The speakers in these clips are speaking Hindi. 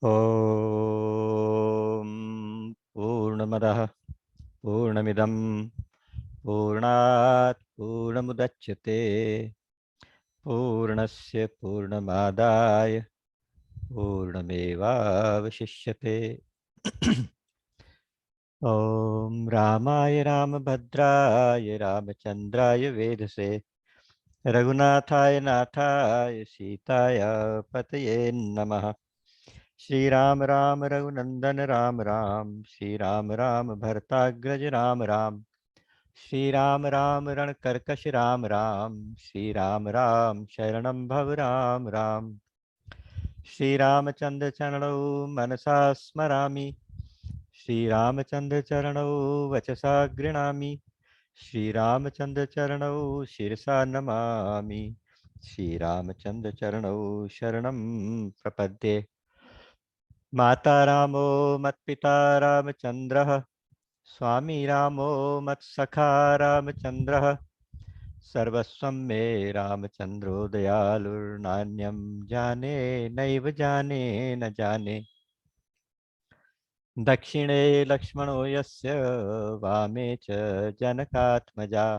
ॐ पूर्णमदः पूर्णमिदं पूर्णात् पूर्णमुदच्यते पूर्णस्य पूर्णमादाय पूर्णमेवावशिष्यते। ॐ रामाय रामभद्राय रामचन्द्राय वेधसे रघुनाथाय नाथाय सीताय पतये नमः। श्री राम राम रघुनंदन राम राम श्री राम राम भरताग्रज राम राम श्री राम राम रणकर्कश राम राम श्री राम राम शरणं भव राम राम। श्री रामचंद्र चरणौ मनसा स्मरामि श्री रामचंद्र चरणौ वचसा गृणामि श्री रामचंद्र चरणौ शिरसा नमामि श्री रामचंद्र चरणौ शरणं प्रपद्ये। माता रामो मत्पिता रामचंद्रः स्वामी रामो मत्सखा रामचंद्रः सर्वस्वं मे रामचंद्रो दयालुर्नान्यं जाने नैव जाने न जाने। दक्षिणे लक्ष्मणो यस्य वामे च जनकात्मजा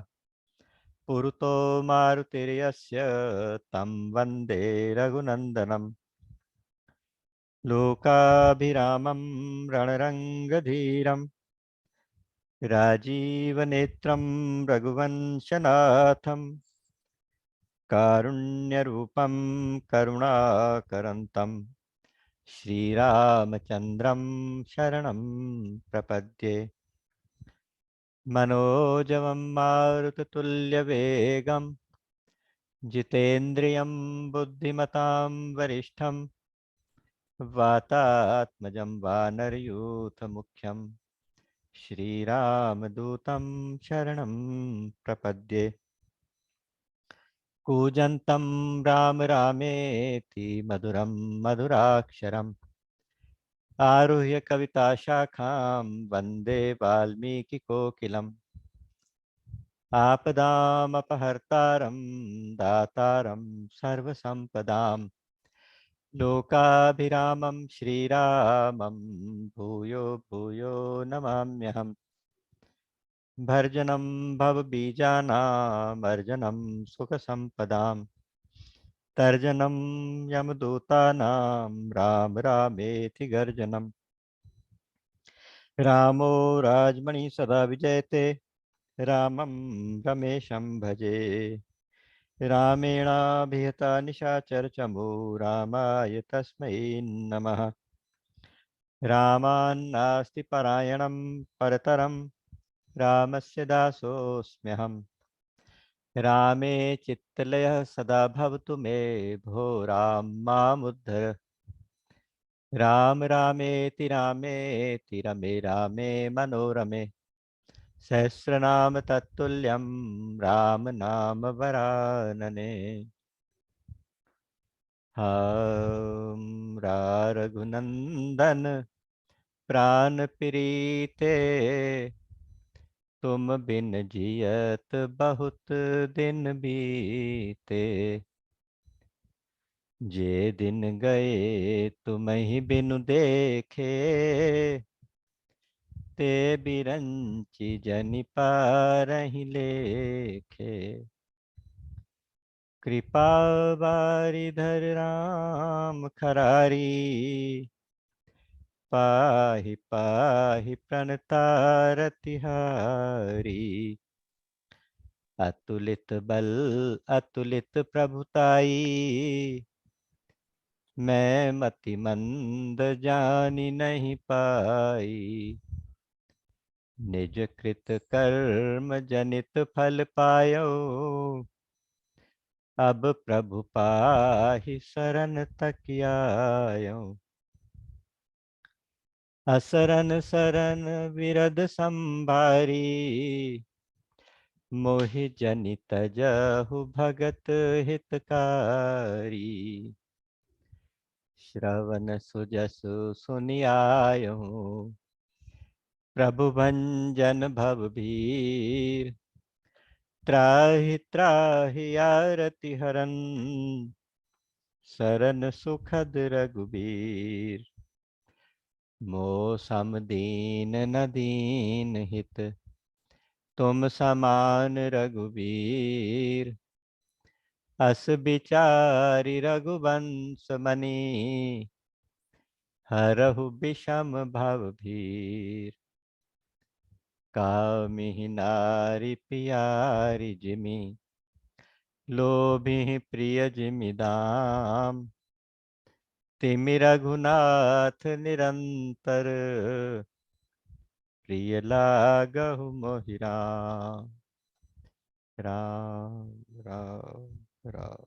पुरतो मारुतिर्यस्य तं वन्दे रघुनन्दनम्। लोकाभिरामं रणरङ्गधीरं राजीवनेत्रं रघुवंशनाथं कारुण्यरूपं करुणाकरन्तं श्रीरामचन्द्रं शरणं प्रपद्ये। मनोजवं मारुततुल्यवेगं जितेन्द्रियं बुद्धिमतां वरिष्ठं वातात्मजं वानरयूथमुख्यं श्रीरामदूतं शरणं प्रपद्ये। कूजन्तं राम रामेति मधुरं मधुराक्षरम् आरुह्य कविताशाखां वन्दे वाल्मीकिकोकिलम्। आपदामपहर्तारं दातारं सर्वसम्पदां लोकाभिरामं श्रीरामं भूयो भूयो नमाम्यहम्। भर्जनं भवबीजानामर्जनं सुखसम्पदां तर्जनं यमदूतानां राम रामेति गर्जनम्। रामो राजमणि सदा विजयते रामं रमेशं भजे। रामेणाभिहता निशाचरचमो रामाय तस्मै नमः। रामान्नास्ति परायणं परतरं रामस्य दासोऽस्म्यहम्। रामे चित्तलयः सदा भवतु मे भो राम मामुद्धर। राम रामेति रामेति रमे रामे मनोरमे सहस्रनाम तत्तुल्यं राम नाम वरानने। हम रघुनंदन प्राण प्रीते तुम बिन जियत बहुत दिन बीते। जे दिन गए तुम ही बिनु देखे ते बिरंची जनि पारहि लेखे। कृपा बारिधर राम खरारी पाहि पाहि प्रणतारतिहारी। अतुलित बल अतुलित प्रभुताई मैं मति मंद जानि नहीं पाई। निज कृत कर्म जनित फल पायो अब प्रभु पाहि शरण तक आयो। असरन सरन विरद संभारी मोहि जनि तजहु भगत हितकारी। श्रवण सुजसु सुनियायो प्रभु भंजन भव भीर। त्राहि त्राहि आरति हरन सरन सुखद रघुबीर। मोह सम दीन न दीन हित, तुम समान रघुबीर। अस विचारि रघुवंश मनि, हरहु विषम भव भीर। कामिहि नारि प्यारी जिमि, लोभिहि प्रिय जिमि दाम। तिमि रघुनाथ निरंतर, प्रिय लागहु मोहि राम। राम राम राम।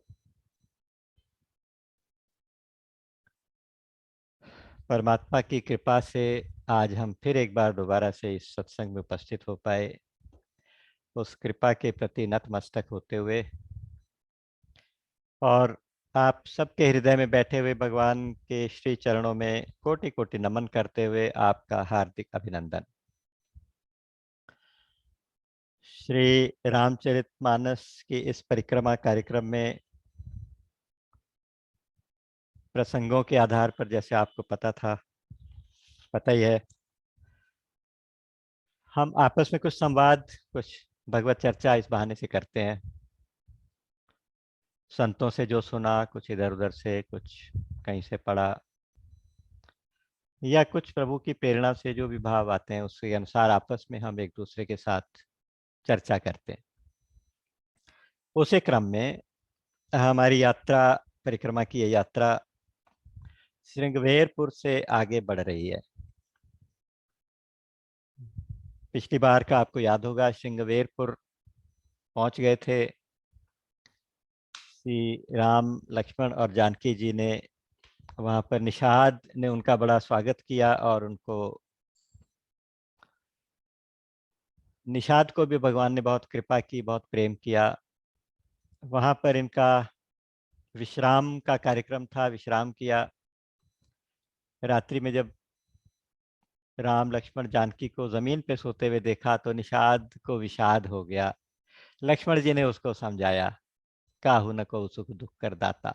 परमात्मा की कृपा से आज हम फिर एक बार दोबारा से इस सत्संग में उपस्थित हो पाए। उस कृपा के प्रति नतमस्तक होते हुए और आप सबके हृदय में बैठे हुए भगवान के श्री चरणों में कोटि कोटि नमन करते हुए आपका हार्दिक अभिनंदन। श्री रामचरितमानस की इस परिक्रमा कार्यक्रम में प्रसंगों के आधार पर, जैसे आपको पता ही है, हम आपस में कुछ संवाद, कुछ भगवत चर्चा इस बहाने से करते हैं। संतों से जो सुना, कुछ इधर उधर से, कुछ कहीं से पढ़ा, या कुछ प्रभु की प्रेरणा से जो भी भाव आते हैं उसके अनुसार आपस में हम एक दूसरे के साथ चर्चा करते हैं। उसी क्रम में हमारी यात्रा, परिक्रमा की ये यात्रा श्रृंगवेरपुर से आगे बढ़ रही है। पिछली बार का आपको याद होगा, श्रृंगवेरपुर पहुंच गए थे। श्री राम, लक्ष्मण और जानकी जी ने वहां पर, निषाद ने उनका बड़ा स्वागत किया और उनको, निषाद को भी भगवान ने बहुत कृपा की, बहुत प्रेम किया। वहां पर इनका विश्राम का कार्यक्रम था, विश्राम किया। रात्रि में जब राम, लक्ष्मण, जानकी को जमीन पे सोते हुए देखा तो निषाद को विषाद हो गया। लक्ष्मण जी ने उसको समझाया, काहू न को सुख दुख कर दाता।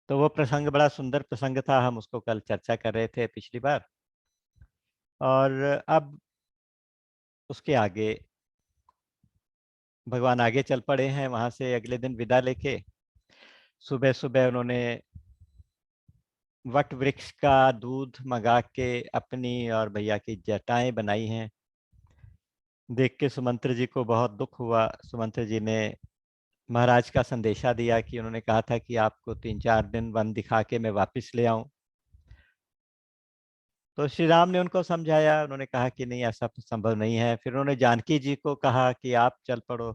तो वो प्रसंग बड़ा सुंदर प्रसंग था, हम उसको कल चर्चा कर रहे थे पिछली बार। और अब उसके आगे भगवान आगे चल पड़े हैं, वहां से अगले दिन विदा लेके। सुबह सुबह उन्होंने वट वृक्ष का दूध मंगा के अपनी और भैया की जटाएं बनाई हैं। देख के सुमंत्र जी को बहुत दुख हुआ। सुमंत्र जी ने महाराज का संदेशा दिया कि उन्होंने कहा था कि आपको 3-4 दिन वन दिखा के मैं वापस ले आऊं। तो श्री राम ने उनको समझाया, उन्होंने कहा कि नहीं, ऐसा तो संभव नहीं है। फिर उन्होंने जानकी जी को कहा कि आप चल पड़ो,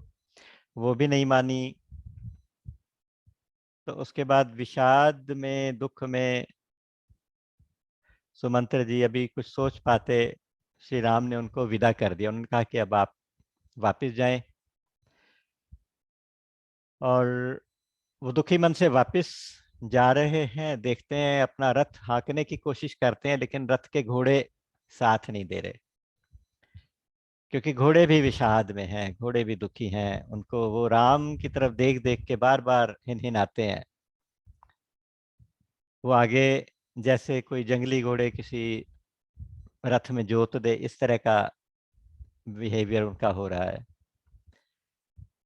वो भी नहीं मानी। तो उसके बाद विषाद में, दुख में सुमंत्र जी अभी कुछ सोच पाते, श्री राम ने उनको विदा कर दिया। उन्होंने कहा कि अब आप वापस जाएं। और वो दुखी मन से वापस जा रहे हैं। देखते हैं, अपना रथ हाँकने की कोशिश करते हैं, लेकिन रथ के घोड़े साथ नहीं दे रहे, क्योंकि घोड़े भी विषाद में हैं, घोड़े भी दुखी हैं। उनको वो राम की तरफ देख देख के बार बार हिनहिनाते हैं। वो आगे जैसे कोई जंगली घोड़े किसी रथ में जोत दे, इस तरह का बिहेवियर उनका हो रहा है।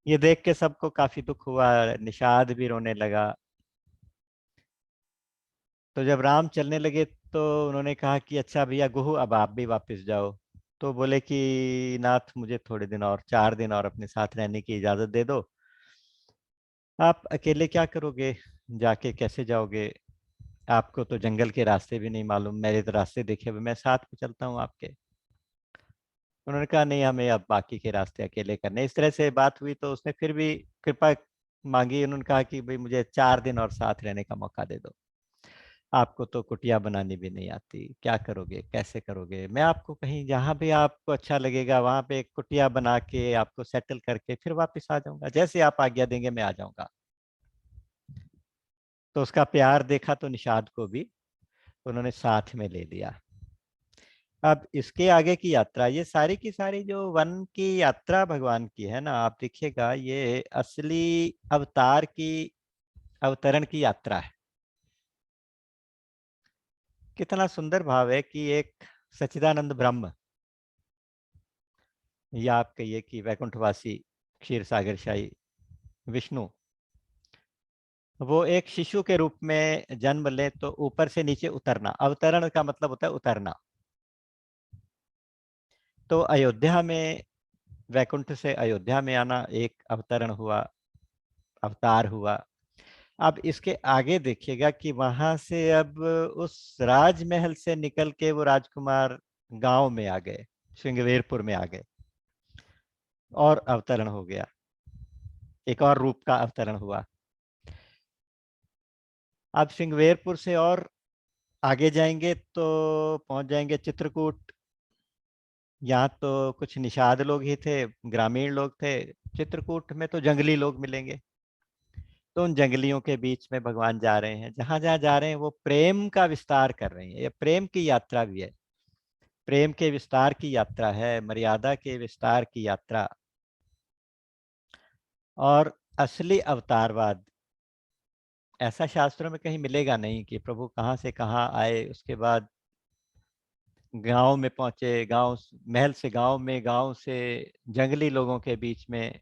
ये देख के सबको काफी दुख हुआ, निषाद भी रोने लगा। तो जब राम चलने लगे तो उन्होंने कहा कि अच्छा भैया गुहू, अब आप भी वापस जाओ। तो बोले कि नाथ, मुझे थोड़े दिन और, 4 दिन और अपने साथ रहने की इजाजत दे दो। आप अकेले क्या करोगे, जाके कैसे जाओगे? आपको तो जंगल के रास्ते भी नहीं मालूम, मेरे तो रास्ते देखे हुए, मैं साथ में चलता हूँ आपके। उन्होंने कहा नहीं, हमें अब बाकी के रास्ते अकेले करने। इस तरह से बात हुई तो उसने फिर भी कृपा मांगी। उन्होंने कहा कि भाई मुझे 4 दिन और साथ रहने का मौका दे दो। आपको तो कुटिया बनानी भी नहीं आती, क्या करोगे, कैसे करोगे? मैं आपको कहीं जहाँ भी आपको अच्छा लगेगा वहां पे एक कुटिया बना के आपको सेटल करके फिर वापस आ जाऊंगा, जैसे आप आज्ञा देंगे मैं आ जाऊंगा। तो उसका प्यार देखा तो निषाद को भी उन्होंने साथ में ले लिया। अब इसके आगे की यात्रा, ये सारी की सारी जो वन की यात्रा भगवान की है ना, आप देखिएगा, ये असली अवतार की, अवतरण की यात्रा है। कितना सुंदर भाव है कि एक सच्चिदानंद ब्रह्म, या आप कहिए कि वैकुंठवासी क्षीर सागर शाही विष्णु, वो एक शिशु के रूप में जन्म ले तो ऊपर से नीचे उतरना, अवतरण का मतलब होता है उतरना। तो अयोध्या में, वैकुंठ से अयोध्या में आना एक अवतरण हुआ, अवतार हुआ। अब इसके आगे देखिएगा कि वहां से अब उस राजमहल से निकल के वो राजकुमार गांव में आ गए, श्रृंगवेरपुर में आ गए, और अवतरण हो गया, एक और रूप का अवतरण हुआ। अब श्रृंगवेरपुर से और आगे जाएंगे तो पहुंच जाएंगे चित्रकूट। यहाँ तो कुछ निषाद लोग ही थे, ग्रामीण लोग थे। चित्रकूट में तो जंगली लोग मिलेंगे, तो उन जंगलियों के बीच में भगवान जा रहे हैं। जहां जहां जा रहे हैं वो प्रेम का विस्तार कर रहे हैं, ये प्रेम की यात्रा भी है, प्रेम के विस्तार की यात्रा है, मर्यादा के विस्तार की यात्रा। और असली अवतारवाद ऐसा शास्त्रों में कहीं मिलेगा नहीं कि प्रभु कहाँ से कहाँ आए, उसके बाद गांव में पहुंचे, गांव महल से गांव में, गांव से जंगली लोगों के बीच में,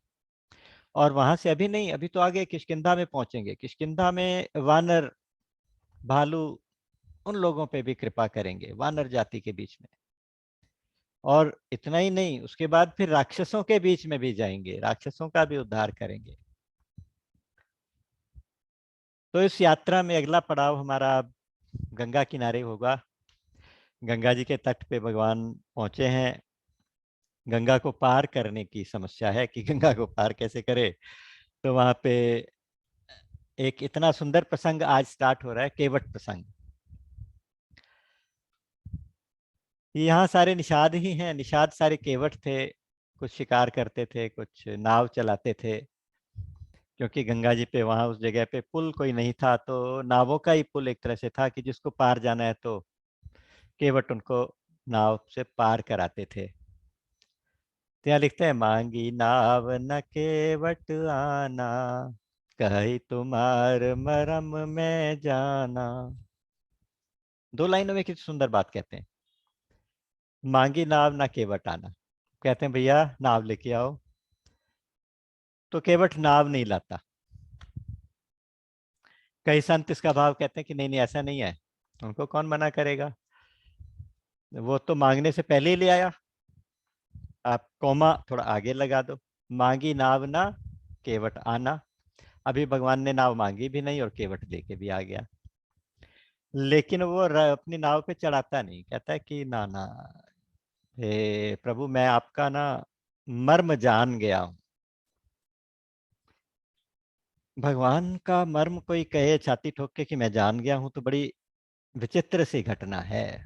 और वहां से अभी नहीं, अभी तो आगे किष्किंधा में पहुंचेंगे। किष्किंधा में वानर, भालू, उन लोगों पे भी कृपा करेंगे, वानर जाति के बीच में। और इतना ही नहीं, उसके बाद फिर राक्षसों के बीच में भी जाएंगे, राक्षसों का भी उद्धार करेंगे। तो इस यात्रा में अगला पड़ाव हमारा गंगा किनारे होगा। गंगा जी के तट पे भगवान पहुंचे हैं। गंगा को पार करने की समस्या है कि गंगा को पार कैसे करे। तो वहां पे एक इतना सुंदर प्रसंग आज स्टार्ट हो रहा है, केवट प्रसंग। यहाँ सारे निषाद ही हैं, निषाद सारे केवट थे। कुछ शिकार करते थे, कुछ नाव चलाते थे, क्योंकि गंगा जी पे वहां उस जगह पे पुल कोई नहीं था, तो नावों का ही पुल एक तरह से था कि जिसको पार जाना है तो केवट उनको नाव से पार कराते थे। तो यहाँ लिखते हैं, मांगी नाव न केवट आना, कही तुम्हार मरम में जाना। दो लाइनों में कितनी सुंदर बात कहते हैं, मांगी नाव ना केवट आना। कहते हैं भैया नाव लेके आओ, तो केवट नाव नहीं लाता। कई संत इसका भाव कहते हैं कि नहीं नहीं ऐसा नहीं है, उनको कौन मना करेगा, वो तो मांगने से पहले ही ले आया। आप कौमा थोड़ा आगे लगा दो, मांगी नाव ना केवट आना। अभी भगवान ने नाव मांगी भी नहीं और केवट लेके भी आ गया। लेकिन वो अपनी नाव पे चढ़ाता नहीं, कहता है कि ना ना, हे प्रभु मैं आपका ना मर्म जान गया हूं। भगवान का मर्म कोई कहे छाती ठोक के कि मैं जान गया हूं, तो बड़ी विचित्र सी घटना है,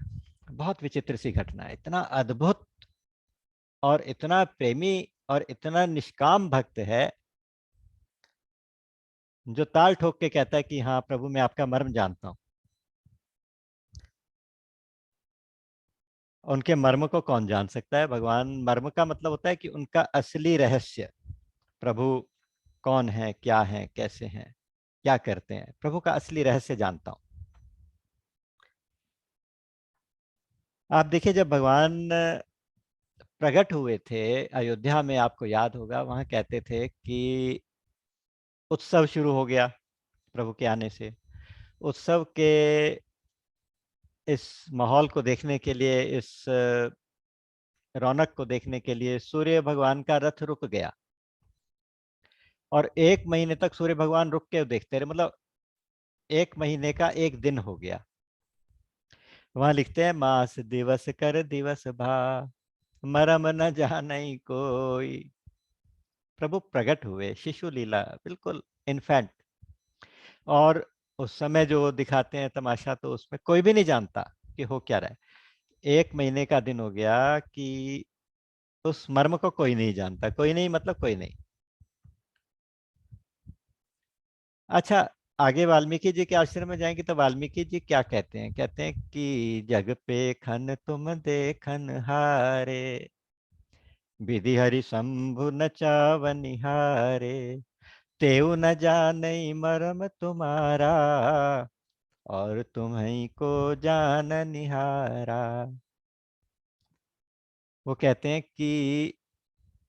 बहुत विचित्र सी घटना है। इतना अद्भुत और इतना प्रेमी और इतना निष्काम भक्त है जो ताल ठोक के कहता है कि हाँ प्रभु मैं आपका मर्म जानता हूँ। उनके मर्म को कौन जान सकता है, भगवान, मर्म का मतलब होता है कि उनका असली रहस्य, प्रभु कौन है, क्या है, कैसे हैं, क्या करते हैं, प्रभु का असली रहस्य जानता हूँ। आप देखिए जब भगवान प्रकट हुए थे अयोध्या में, आपको याद होगा वहां कहते थे कि उत्सव शुरू हो गया प्रभु के आने से। उत्सव के इस माहौल को देखने के लिए, इस रौनक को देखने के लिए सूर्य भगवान का रथ रुक गया, और 1 महीने तक सूर्य भगवान रुक के देखते रहे, मतलब 1 महीने का एक दिन हो गया। वहां लिखते हैं, मास दिवस कर दिवस भा, मरम न जाने कोई। प्रभु प्रकट हुए, शिशु लीला, बिल्कुल इन्फेंट। और उस समय जो दिखाते हैं तमाशा, तो उसमें कोई भी नहीं जानता कि हो क्या रहा है। 1 महीने का दिन हो गया कि उस मर्म को कोई नहीं जानता, कोई नहीं मतलब कोई नहीं। अच्छा, आगे वाल्मीकि जी के आश्रम में जाएंगे तो वाल्मीकि जी क्या कहते हैं, कहते हैं कि जग पे खन तुम देखन हारे, विधि हरि शंभु न चावनिहारे, तेऊ न जानई मरम तुम्हारा, और तुम्हीं को जान निहारा। वो कहते हैं कि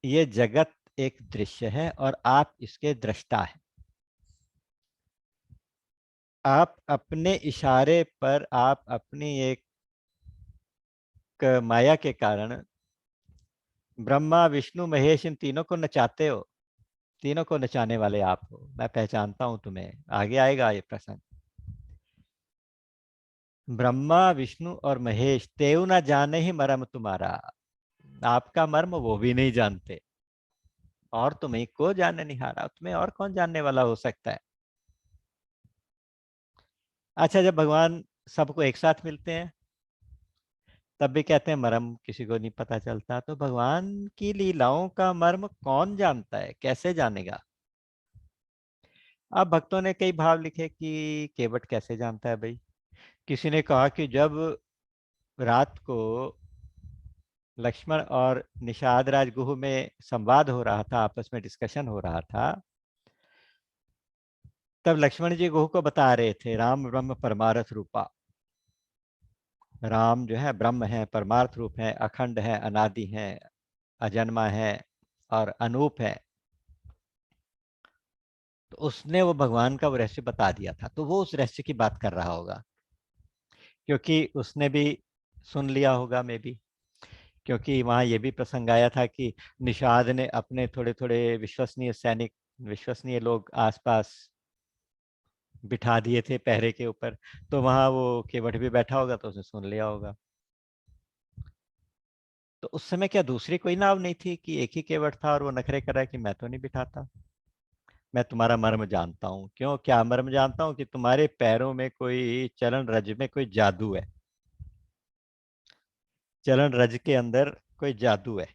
ये जगत एक दृश्य है और आप इसके दृष्टा हैं। आप अपने इशारे पर, आप अपनी एक माया के कारण ब्रह्मा विष्णु महेश इन तीनों को नचाते हो। तीनों को नचाने वाले आप हो, मैं पहचानता हूं तुम्हें। आगे आएगा ये प्रसंग। ब्रह्मा विष्णु और महेश तेऊ ना जाने ही मर्म तुम्हारा। आपका मर्म वो भी नहीं जानते, और तुम्हें को जानने निहारा, तुम्हें और कौन जानने वाला हो सकता है। अच्छा, जब भगवान सबको एक साथ मिलते हैं तब भी कहते हैं मर्म किसी को नहीं पता चलता। तो भगवान की लीलाओं का मर्म कौन जानता है, कैसे जानेगा। अब भक्तों ने कई भाव लिखे कि केवट कैसे जानता है भाई। किसी ने कहा कि जब रात को लक्ष्मण और निषाद राज गुह में संवाद हो रहा था, आपस में डिस्कशन हो रहा था, तब लक्ष्मण जी गुह को बता रहे थे राम ब्रह्म परमारथ रूपा। राम जो है ब्रह्म है, परमार्थ रूप है, अखंड है, अनादि है, अजन्मा है और अनूप है। तो उसने वो भगवान का वो रहस्य बता दिया था, तो वो उस रहस्य की बात कर रहा होगा, क्योंकि उसने भी सुन लिया होगा मे बी। क्योंकि वहां ये भी प्रसंग आया था कि निषाद ने अपने थोड़े थोड़े विश्वसनीय सैनिक, विश्वसनीय लोग आसपास बिठा दिए थे पहरे के ऊपर। तो वहां वो केवट भी बैठा होगा, तो उसने सुन लिया होगा। तो उस समय क्या दूसरी कोई नाव नहीं थी कि एक ही केवट था और वो नखरे कर रहा है कि मैं तो नहीं बिठाता। मैं तुम्हारा मर्म जानता हूँ। क्यों, क्या मर्म जानता हूँ? कि तुम्हारे पैरों में कोई, चरण रज में कोई जादू है। चरण रज के अंदर कोई जादू है।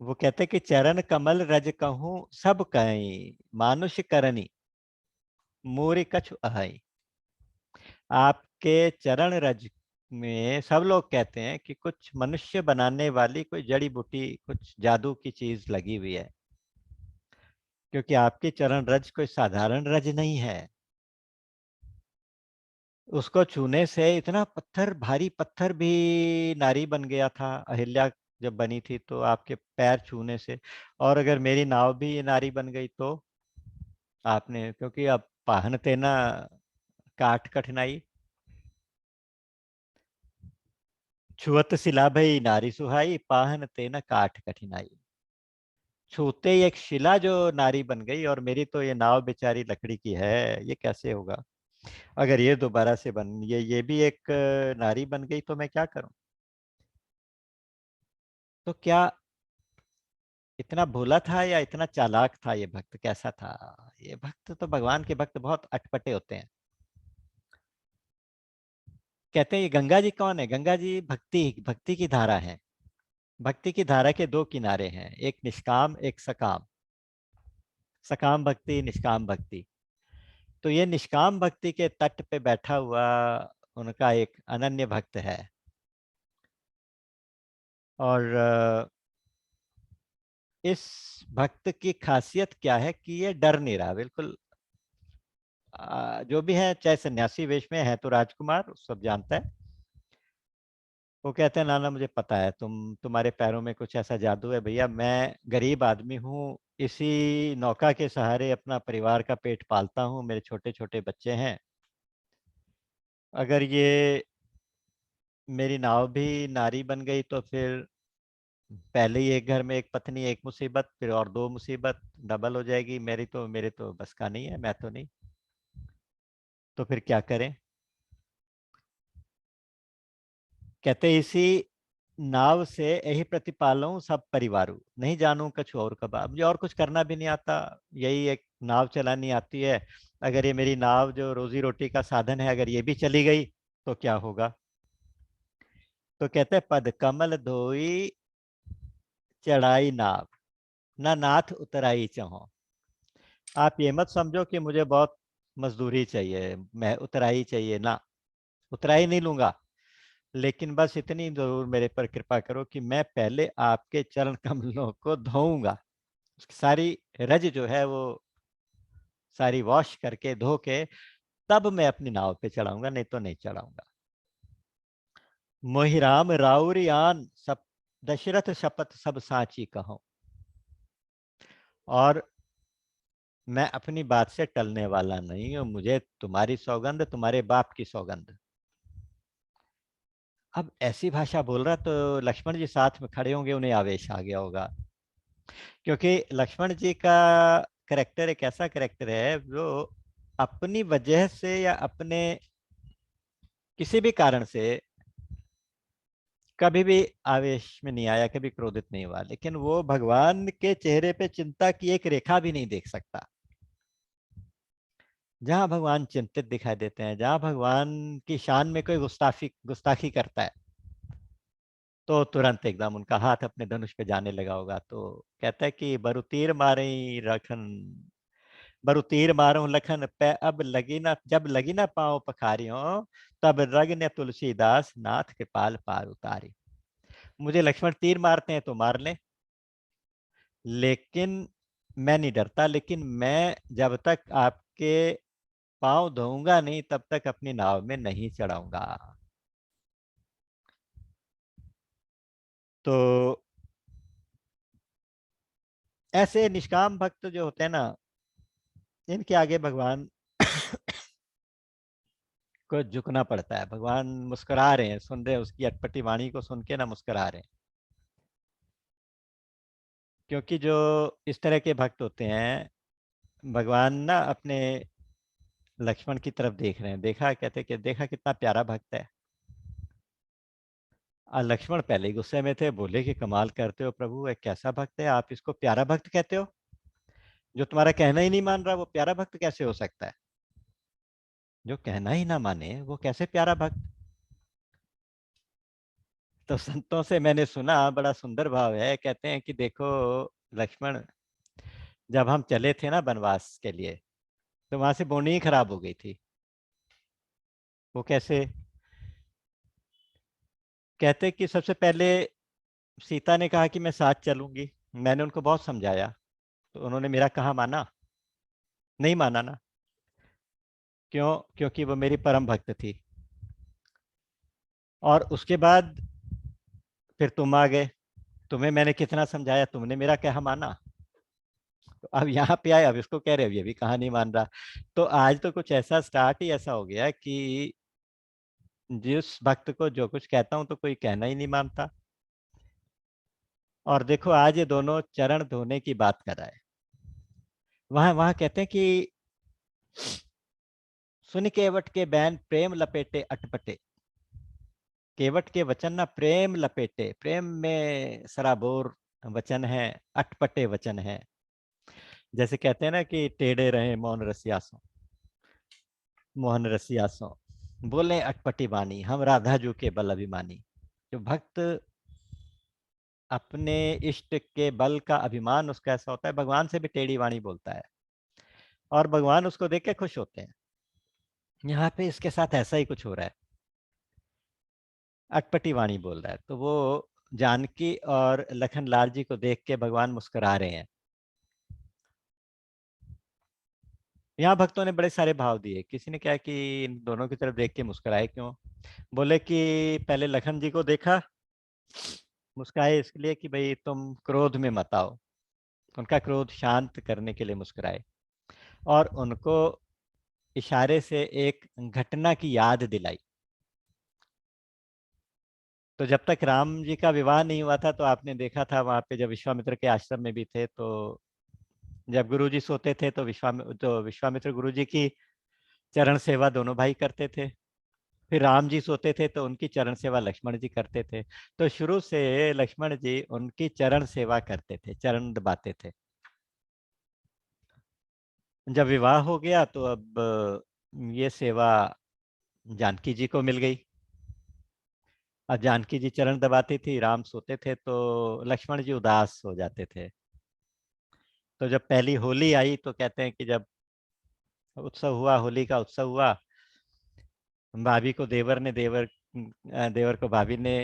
वो कहते कि चरण कमल रज कहूँ सब कहीं, मानुष करनी मूरी कछु अहाई। आपके चरण रज में सब लोग कहते हैं कि कुछ मनुष्य बनाने वाली कोई जड़ी बूटी, कुछ जादू की चीज लगी हुई है। क्योंकि आपकी चरण रज कोई साधारण रज नहीं है। उसको छूने से इतना पत्थर, भारी पत्थर भी नारी बन गया था अहिल्या जब बनी थी, तो आपके पैर छूने से। और अगर मेरी नाव भी नारी बन गई तो आपने, क्योंकि अब पाहनते ना काट कठिनाई, छुअत सिला भई नारी सुहाई, पाहनते न काट कठिनाई। छूते ही एक शिला जो नारी बन गई, और मेरी तो ये नाव बेचारी लकड़ी की है, ये कैसे होगा। अगर ये दोबारा से बन, ये भी एक नारी बन गई तो मैं क्या करूं। तो क्या इतना भोला था या इतना चालाक था ये भक्त, कैसा था ये भक्त। तो भगवान के भक्त बहुत अटपटे होते हैं। कहते हैं ये गंगा जी कौन है? गंगा जी भक्ति, भक्ति की धारा है। भक्ति की धारा के दो किनारे हैं, एक निष्काम एक सकाम। सकाम भक्ति, निष्काम भक्ति। तो ये निष्काम भक्ति के तट पे बैठा हुआ उनका एक अनन्य भक्त है। और इस भक्त की खासियत क्या है कि ये डर नहीं रहा बिल्कुल। जो भी है, चाहे सन्यासी वेश में है तो राजकुमार सब जानता है। वो कहते हैं नाना मुझे पता है, तुम्हारे पैरों में कुछ ऐसा जादू है भैया। मैं गरीब आदमी हूँ, इसी नौका के सहारे अपना परिवार का पेट पालता हूँ, मेरे छोटे छोटे बच्चे हैं। अगर ये मेरी नाव भी नारी बन गई तो फिर पहले ही एक घर में एक पत्नी एक मुसीबत, फिर और दो मुसीबत डबल हो जाएगी। मेरे तो बस का नहीं है, मैं तो नहीं। तो फिर क्या करें। कहते इसी नाव से यही प्रतिपालूं सब परिवारू, नहीं जानूं कुछ और कबा। मुझे और कुछ करना भी नहीं आता, यही एक नाव चलानी आती है। अगर ये मेरी नाव जो रोजी रोटी का साधन है, अगर ये भी चली गई तो क्या होगा। तो कहते पद कमल धोई चढ़ाई नाव, ना नाथ उतराई चहो। आप ये मत समझो कि मुझे बहुत मजदूरी चाहिए, मैं उतराई चाहिए ना, उतराई नहीं लूंगा। लेकिन बस इतनी जरूर मेरे पर कृपा करो कि मैं पहले आपके चरण कमलों को धोऊंगा। सारी रज जो है वो सारी वॉश करके धो के तब मैं अपनी नाव पे चढ़ाऊंगा, नहीं तो नहीं चढ़ाऊंगा। मोहि राम राउरियान सब, दशरथ शपथ सब साची कहो। और मैं अपनी बात से टलने वाला नहीं हूं, मुझे तुम्हारी सौगंध, तुम्हारे बाप की सौगंध। अब ऐसी भाषा बोल रहा तो लक्ष्मण जी साथ में खड़े होंगे, उन्हें आवेश आ गया होगा, क्योंकि लक्ष्मण जी का करेक्टर एक ऐसा करेक्टर है जो अपनी वजह से या अपने किसी भी कारण से कभी भी आवेश में नहीं आया, कभी क्रोधित नहीं हुआ, लेकिन वो भगवान के चेहरे पे चिंता की एक रेखा भी नहीं देख सकता। जहां भगवान चिंतित दिखाई देते हैं, जहां भगवान की शान में कोई गुस्ताखी गुस्ताखी करता है, तो तुरंत एकदम उनका हाथ अपने धनुष पे जाने लगा होगा। तो कहता है कि बरु तीर मारे रखन, बरु तीर मारो लखन पे अब लगी ना, जब लगी ना पाँव पखारियों, तब रग ने तुलसीदास नाथ कृपाल पार उतारी। मुझे लक्ष्मण तीर मारते हैं तो मार लें, लेकिन मैं नहीं डरता, लेकिन मैं जब तक आपके पाँव धोऊंगा नहीं तब तक अपनी नाव में नहीं चढ़ाऊंगा। तो ऐसे निष्काम भक्त जो होते हैं ना, इनके आगे भगवान को झुकना पड़ता है। भगवान मुस्कुरा रहे हैं, सुन रहे हैं उसकी अटपटी वाणी को, सुन के ना मुस्कुरा रहे हैं। क्योंकि जो इस तरह के भक्त होते हैं, भगवान ना अपने लक्ष्मण की तरफ देख रहे हैं, देखा, कहते कि देखा कितना प्यारा भक्त है। लक्ष्मण पहले ही गुस्से में थे, बोले कि कमाल करते हो प्रभु, एक कैसा भक्त है, आप इसको प्यारा भक्त कहते हो? जो तुम्हारा कहना ही नहीं मान रहा वो प्यारा भक्त कैसे हो सकता है? जो कहना ही ना माने वो कैसे प्यारा भक्त? तो संतों से मैंने सुना, बड़ा सुंदर भाव है, कहते हैं कि देखो लक्ष्मण, जब हम चले थे ना वनवास के लिए, तो वहां से बोनी ही खराब हो गई थी। वो कैसे? कहते कि सबसे पहले सीता ने कहा कि मैं साथ चलूंगी, मैंने उनको बहुत समझाया, तो उन्होंने मेरा कहा माना? नहीं माना ना। क्यों? क्योंकि वो मेरी परम भक्त थी। और उसके बाद फिर तुम आ गए, तुम्हें मैंने कितना समझाया, तुमने मेरा कहा माना? तो अब यहाँ पे आए, अब इसको कह रहे हो ये भी कहा नहीं मान रहा। तो आज तो कुछ ऐसा स्टार्ट ही ऐसा हो गया कि जिस भक्त को जो कुछ कहता हूं तो कोई कहना ही नहीं मानता। और देखो आज ये दोनों चरण धोने की बात कर रहा है। वहां वहां कहते हैं कि सुन केवट के बैन प्रेम लपेटे अटपटे। केवट के वचन ना प्रेम लपेटे, प्रेम में सराबोर वचन है, अटपटे वचन है। जैसे कहते हैं ना कि टेढ़े रहे मौन रसियासों, मोहन रसियासों, बोले अटपटी वाणी, हम राधा जू के बल अभिमानी। जो भक्त अपने इष्ट के बल का अभिमान उसका ऐसा होता है, भगवान से भी टेढ़ी वाणी बोलता है, और भगवान उसको देख के खुश होते हैं। यहाँ पे इसके साथ ऐसा ही कुछ हो रहा है, अटपटी वाणी बोल रहा है। तो वो जानकी और लखन लाल जी को देख के भगवान मुस्कुरा रहे हैं। यहाँ भक्तों ने बड़े सारे भाव दिए, किसी ने कहा कि इन दोनों की तरफ देख के मुस्कुराए क्यों? बोले कि पहले लखन जी को देखा, मुस्कुराए इसके लिए कि भाई तुम क्रोध में मत आओ, उनका क्रोध शांत करने के लिए मुस्कुराए, और उनको इशारे से एक घटना की याद दिलाई। तो जब तक राम जी का विवाह नहीं हुआ था, तो आपने देखा था वहां पे जब विश्वामित्र के आश्रम में भी थे, तो जब गुरु जी सोते थे तो विश्वामित्र गुरु जी की चरण सेवा दोनों भाई करते थे। फिर राम जी सोते थे तो उनकी चरण सेवा लक्ष्मण जी करते थे। तो शुरू से लक्ष्मण जी उनकी चरण सेवा करते थे, चरण दबाते थे। जब विवाह हो गया तो अब ये सेवा जानकी जी को मिल गई। अब जानकी जी चरण दबाती थी, राम सोते थे, तो लक्ष्मण जी उदास हो जाते थे। तो जब पहली होली आई तो कहते हैं कि जब उत्सव हुआ, होली का उत्सव हुआ, भाभी को देवर ने देवर को भाभी ने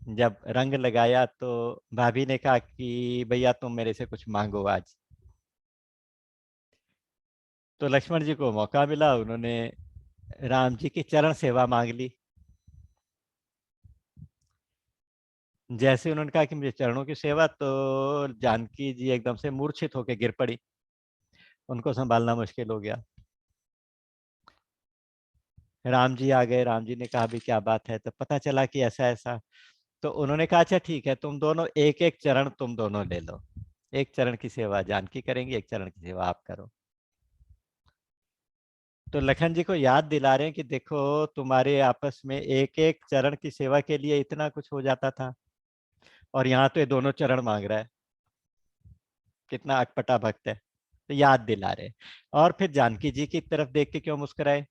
जब रंग लगाया, तो भाभी ने कहा कि भैया तुम मेरे से कुछ मांगो आज। तो लक्ष्मण जी को मौका मिला, उन्होंने राम जी की चरण सेवा मांग ली। जैसे उन्होंने कहा कि मुझे चरणों की सेवा, तो जानकी जी एकदम से मूर्छित होकर गिर पड़ी। उनको संभालना मुश्किल हो गया। राम जी आ गए। राम जी ने कहा भी क्या बात है, तो पता चला कि ऐसा ऐसा। तो उन्होंने कहा अच्छा ठीक है, तुम दोनों एक एक चरण तुम दोनों ले लो। एक चरण की सेवा जानकी करेंगी, एक चरण की सेवा आप करो। तो लखन जी को याद दिला रहे हैं कि देखो, तुम्हारे आपस में एक एक चरण की सेवा के लिए इतना कुछ हो जाता था, और यहाँ तो ये दोनों चरण मांग रहा है। कितना अटपटा भक्त है। तो याद दिला रहे। और फिर जानकी जी की तरफ देख के क्यों मुस्कुराए?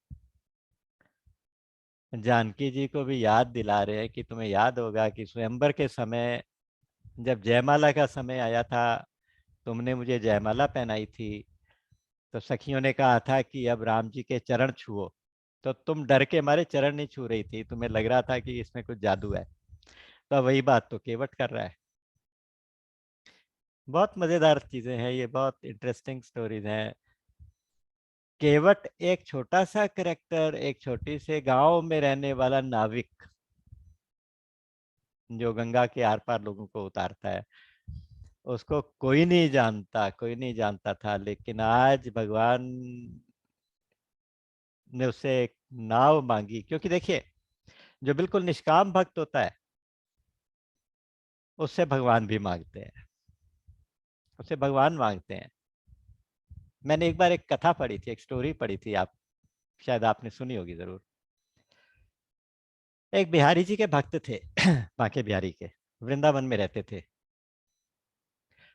जानकी जी को भी याद दिला रहे हैं कि तुम्हें याद होगा कि स्वयंवर के समय, जब जयमाला का समय आया था, तुमने मुझे जयमाला पहनाई थी। तो सखियों ने कहा था कि अब राम जी के चरण छुओ। तो तुम डर के मारे चरण नहीं छू रही थी, तुम्हें लग रहा था कि इसमें कुछ जादू है। तो वही बात तो केवट कर रहा है। बहुत मजेदार चीजें हैं ये, बहुत इंटरेस्टिंग स्टोरीज हैं। केवट एक छोटा सा करेक्टर, एक छोटी से गांव में रहने वाला नाविक, जो गंगा के आर पार लोगों को उतारता है। उसको कोई नहीं जानता, कोई नहीं जानता था, लेकिन आज भगवान ने उससे एक नाव मांगी। क्योंकि देखिए, जो बिल्कुल निष्काम भक्त होता है, उससे भगवान भी मांगते हैं, उससे भगवान मांगते हैं। मैंने एक बार एक कथा पढ़ी थी, एक स्टोरी पढ़ी थी, आप शायद आपने सुनी होगी जरूर। एक बिहारी जी के भक्त थे बांके बिहारी के, वृंदावन में रहते थे।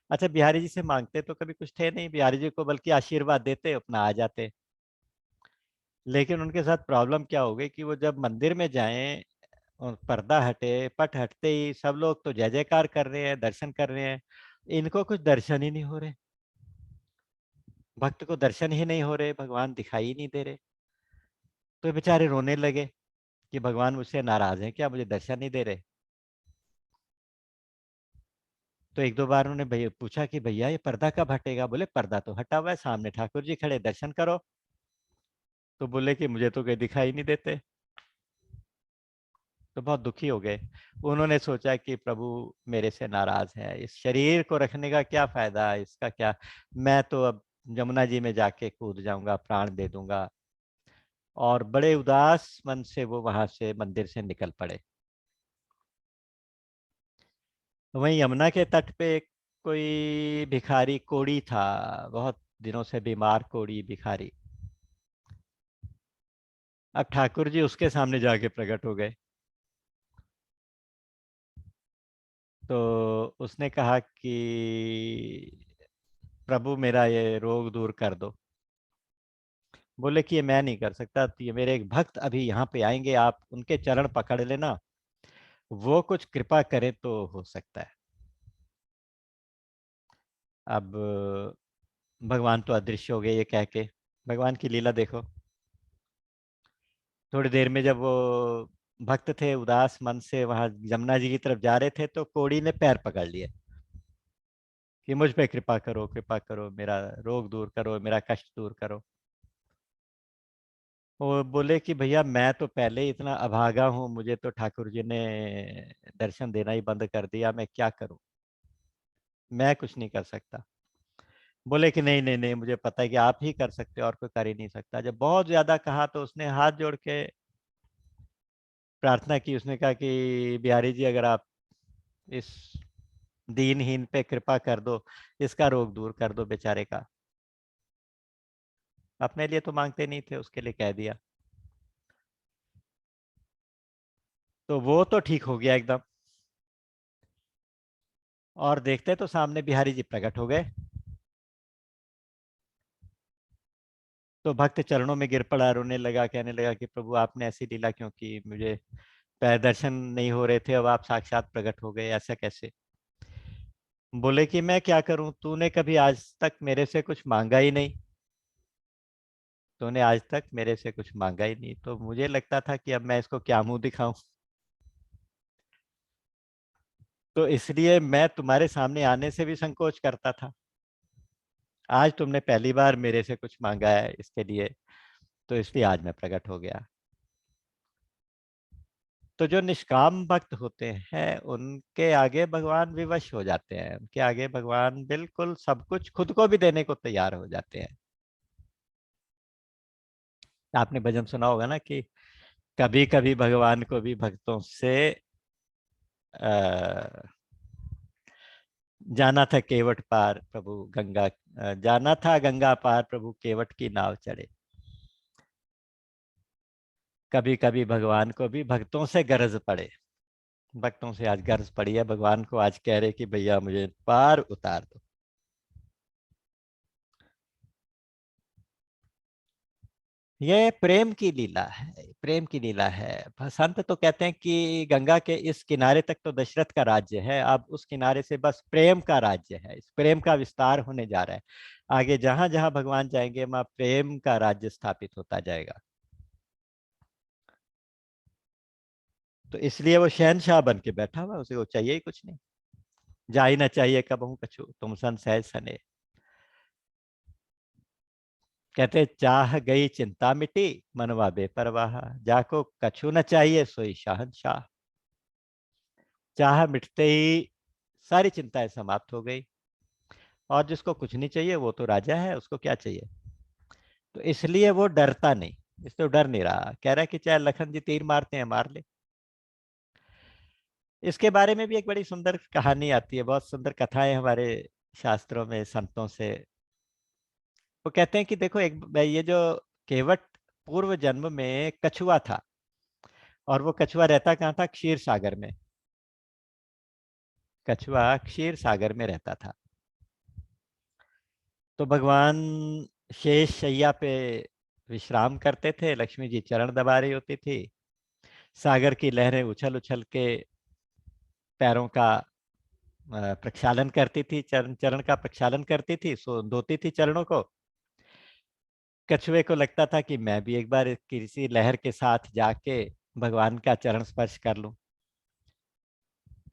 अच्छा, बिहारी जी से मांगते तो कभी कुछ थे नहीं, बिहारी जी को बल्कि आशीर्वाद देते, अपना आ जाते। लेकिन उनके साथ प्रॉब्लम क्या हो गई कि वो जब मंदिर में जाएं और पर्दा हटे, पट हटते ही सब लोग तो जय जयकार कर रहे हैं, दर्शन कर रहे हैं, इनको कुछ दर्शन ही नहीं हो रहे। भक्त को दर्शन ही नहीं हो रहे, भगवान दिखाई ही नहीं दे रहे। तो ये बेचारे रोने लगे कि भगवान मुझसे नाराज हैं क्या, मुझे दर्शन नहीं दे रहे। तो एक दो बार उन्होंने भैया पूछा कि भैया ये पर्दा कब हटेगा? बोले पर्दा तो हटा हुआ है, सामने ठाकुर जी खड़े, दर्शन करो। तो बोले कि मुझे तो कोई दिखाई नहीं देते। तो बहुत दुखी हो गए। उन्होंने सोचा कि प्रभु मेरे से नाराज है, इस शरीर को रखने का क्या फायदा, इसका क्या, मैं तो अब जमुना जी में जाके कूद जाऊंगा, प्राण दे दूंगा। और बड़े उदास मन से वो वहां से मंदिर से निकल पड़े। वहीं यमुना के तट पे एक कोई भिखारी कोड़ी था, बहुत दिनों से बीमार कोड़ी भिखारी। अब ठाकुर जी उसके सामने जाके प्रकट हो गए। तो उसने कहा कि प्रभु मेरा ये रोग दूर कर दो। बोले कि ये मैं नहीं कर सकता, तो ये मेरे एक भक्त अभी यहाँ पे आएंगे, आप उनके चरण पकड़ लेना, वो कुछ कृपा करे तो हो सकता है। अब भगवान तो अदृश्य हो गए ये कह के। भगवान की लीला देखो। थोड़ी देर में जब वो भक्त थे उदास मन से वहां जमुना जी की तरफ जा रहे थे, तो कोड़ी ने पैर पकड़ लिए कि मुझ पे कृपा करो, कृपा करो, मेरा रोग दूर करो, मेरा कष्ट दूर करो। वो बोले कि भैया मैं तो पहले ही इतना अभागा हूँ, मुझे तो ठाकुर जी ने दर्शन देना ही बंद कर दिया, मैं क्या करूं? मैं कुछ नहीं कर सकता। बोले कि नहीं नहीं नहीं, मुझे पता है कि आप ही कर सकते हो, और कोई कर ही नहीं सकता। जब बहुत ज्यादा कहा तो उसने हाथ जोड़ के प्रार्थना की। उसने कहा कि बिहारी जी, अगर आप इस दीनहीन पे कृपा कर दो, इसका रोग दूर कर दो बेचारे का। अपने लिए तो मांगते नहीं थे, उसके लिए कह दिया। तो वो तो ठीक हो गया एकदम। और देखते तो सामने बिहारी जी प्रकट हो गए। तो भक्त चरणों में गिर पड़ा, रोने लगा, कहने लगा कि प्रभु आपने ऐसी लीला क्यों की, मुझे पैर दर्शन नहीं हो रहे थे, अब आप साक्षात प्रकट हो गए, ऐसा कैसे? बोले कि मैं क्या करूं, तूने कभी आज तक मेरे से कुछ मांगा ही नहीं, तूने आज तक मेरे से कुछ मांगा ही नहीं, तो मुझे लगता था कि अब मैं इसको क्या मुंह दिखाऊं। तो इसलिए मैं तुम्हारे सामने आने से भी संकोच करता था। आज तुमने पहली बार मेरे से कुछ मांगा है, इसके लिए तो इसलिए आज मैं प्रकट हो गया। तो जो निष्काम भक्त होते हैं उनके आगे भगवान विवश हो जाते हैं, उनके आगे भगवान बिल्कुल सब कुछ खुद को भी देने को तैयार हो जाते हैं। आपने भजन सुना होगा ना कि कभी कभी भगवान को भी भक्तों से जाना था केवट पार प्रभु गंगा, जाना था गंगा पार प्रभु केवट की नाव चढ़े। कभी कभी भगवान को भी भक्तों से गरज पड़े, भक्तों से आज गरज पड़ी है, भगवान को आज कह रहे कि भैया मुझे पार उतार दो। ये प्रेम की लीला है, प्रेम की लीला है। संत तो कहते हैं कि गंगा के इस किनारे तक तो दशरथ का राज्य है, अब उस किनारे से बस प्रेम का राज्य है, इस प्रेम का विस्तार होने जा रहा है। आगे जहां जहां भगवान जाएंगे वहां प्रेम का राज्य स्थापित होता जाएगा। तो इसलिए वो शहनशाह बन के बैठा हुआ, उसे वो चाहिए ही कुछ नहीं। जा ही ना चाहिए कबहू कछु तुम सन सहज सने। कहते चाह गई चिंता मिटी मनवा बेपरवाह, जाको कछु न चाहिए सोई शहनशाह। चाह मिटते ही सारी चिंताएं समाप्त हो गई, और जिसको कुछ नहीं चाहिए वो तो राजा है, उसको क्या चाहिए। तो इसलिए वो डरता नहीं, इसलिए डर नहीं रहा, कह रहा है कि चाहे लखन जी तीर मारते हैं मार ले। इसके बारे में भी एक बड़ी सुंदर कहानी आती है, बहुत सुंदर कथाएं हमारे शास्त्रों में संतों से। वो कहते हैं कि देखो एक ये जो केवट पूर्व जन्म में कछुआ था, और वो कछुआ रहता कहाँ था, क्षीर सागर में। कछुआ क्षीर सागर में रहता था। तो भगवान शेष शैया पे विश्राम करते थे, लक्ष्मी जी चरण दबा रही होती थी, सागर की लहरें उछल उछल के पैरों का प्रक्षालन करती थी, चरण चरण का प्रक्षालन करती थी, सो धोती थी चरणों को। कछुए को लगता था कि मैं भी एक बार किसी लहर के साथ जाके भगवान का चरण स्पर्श कर लूं।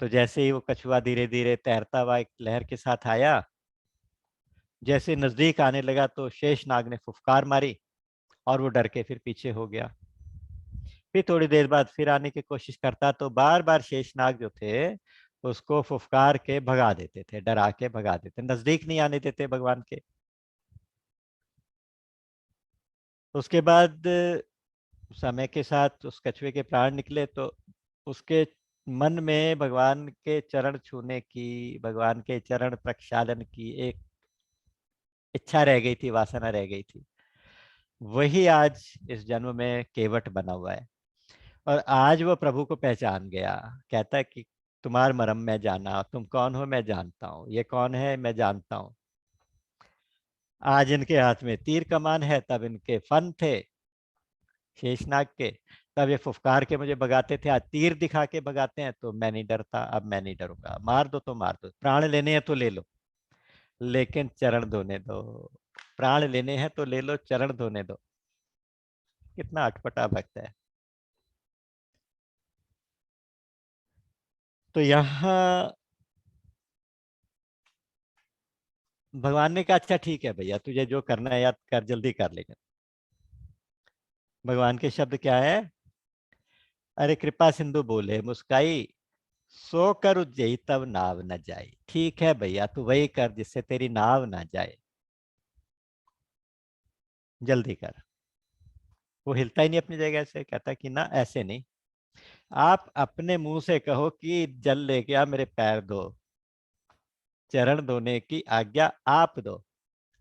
तो जैसे ही वो कछुआ धीरे धीरे तैरता हुआ एक लहर के साथ आया, जैसे नजदीक आने लगा तो शेषनाग ने फुफकार मारी, और वो डर के फिर पीछे हो गया। फिर थोड़ी देर बाद फिर आने की कोशिश करता, तो बार बार शेषनाग जो थे उसको फुफकार के भगा देते थे, डरा के भगा देते, नजदीक नहीं आने देते भगवान के। उसके बाद समय के साथ उस कछुए के प्राण निकले, तो उसके मन में भगवान के चरण छूने की, भगवान के चरण प्रक्षालन की एक इच्छा रह गई थी, वासना रह गई थी। वही आज इस जन्म में केवट बना हुआ है, और आज वो प्रभु को पहचान गया। कहता है कि तुम्हार मरम मैं जाना, तुम कौन हो मैं जानता हूँ, ये कौन है मैं जानता हूँ। आज इनके हाथ में तीर कमान है, तब इनके फन थे शेषनाग के, तब ये फुफकार के मुझे भगाते थे, आज तीर दिखा के भगाते हैं। तो मैं नहीं डरता, अब मैं नहीं डरूंगा, मार दो तो मार दो, प्राण लेने हैं तो ले लो, लेकिन चरण धोने दो। प्राण लेने हैं तो ले लो, चरण धोने दो। कितना अटपटा भक्त है। तो यहाँ भगवान ने कहा अच्छा ठीक है भैया, तुझे जो करना है याद कर, जल्दी कर लेगा। भगवान के शब्द क्या है, अरे कृपा सिंधु बोले मुस्काई, सो कर उज्जई तब नाव न जाए। ठीक है भैया, तू वही कर जिससे तेरी नाव ना जाए, जल्दी कर। वो हिलता ही नहीं अपनी जगह से, कहता कि ना ऐसे नहीं, आप अपने मुंह से कहो कि जल लेके आ मेरे पैर धो, चरण धोने की आज्ञा आप दो,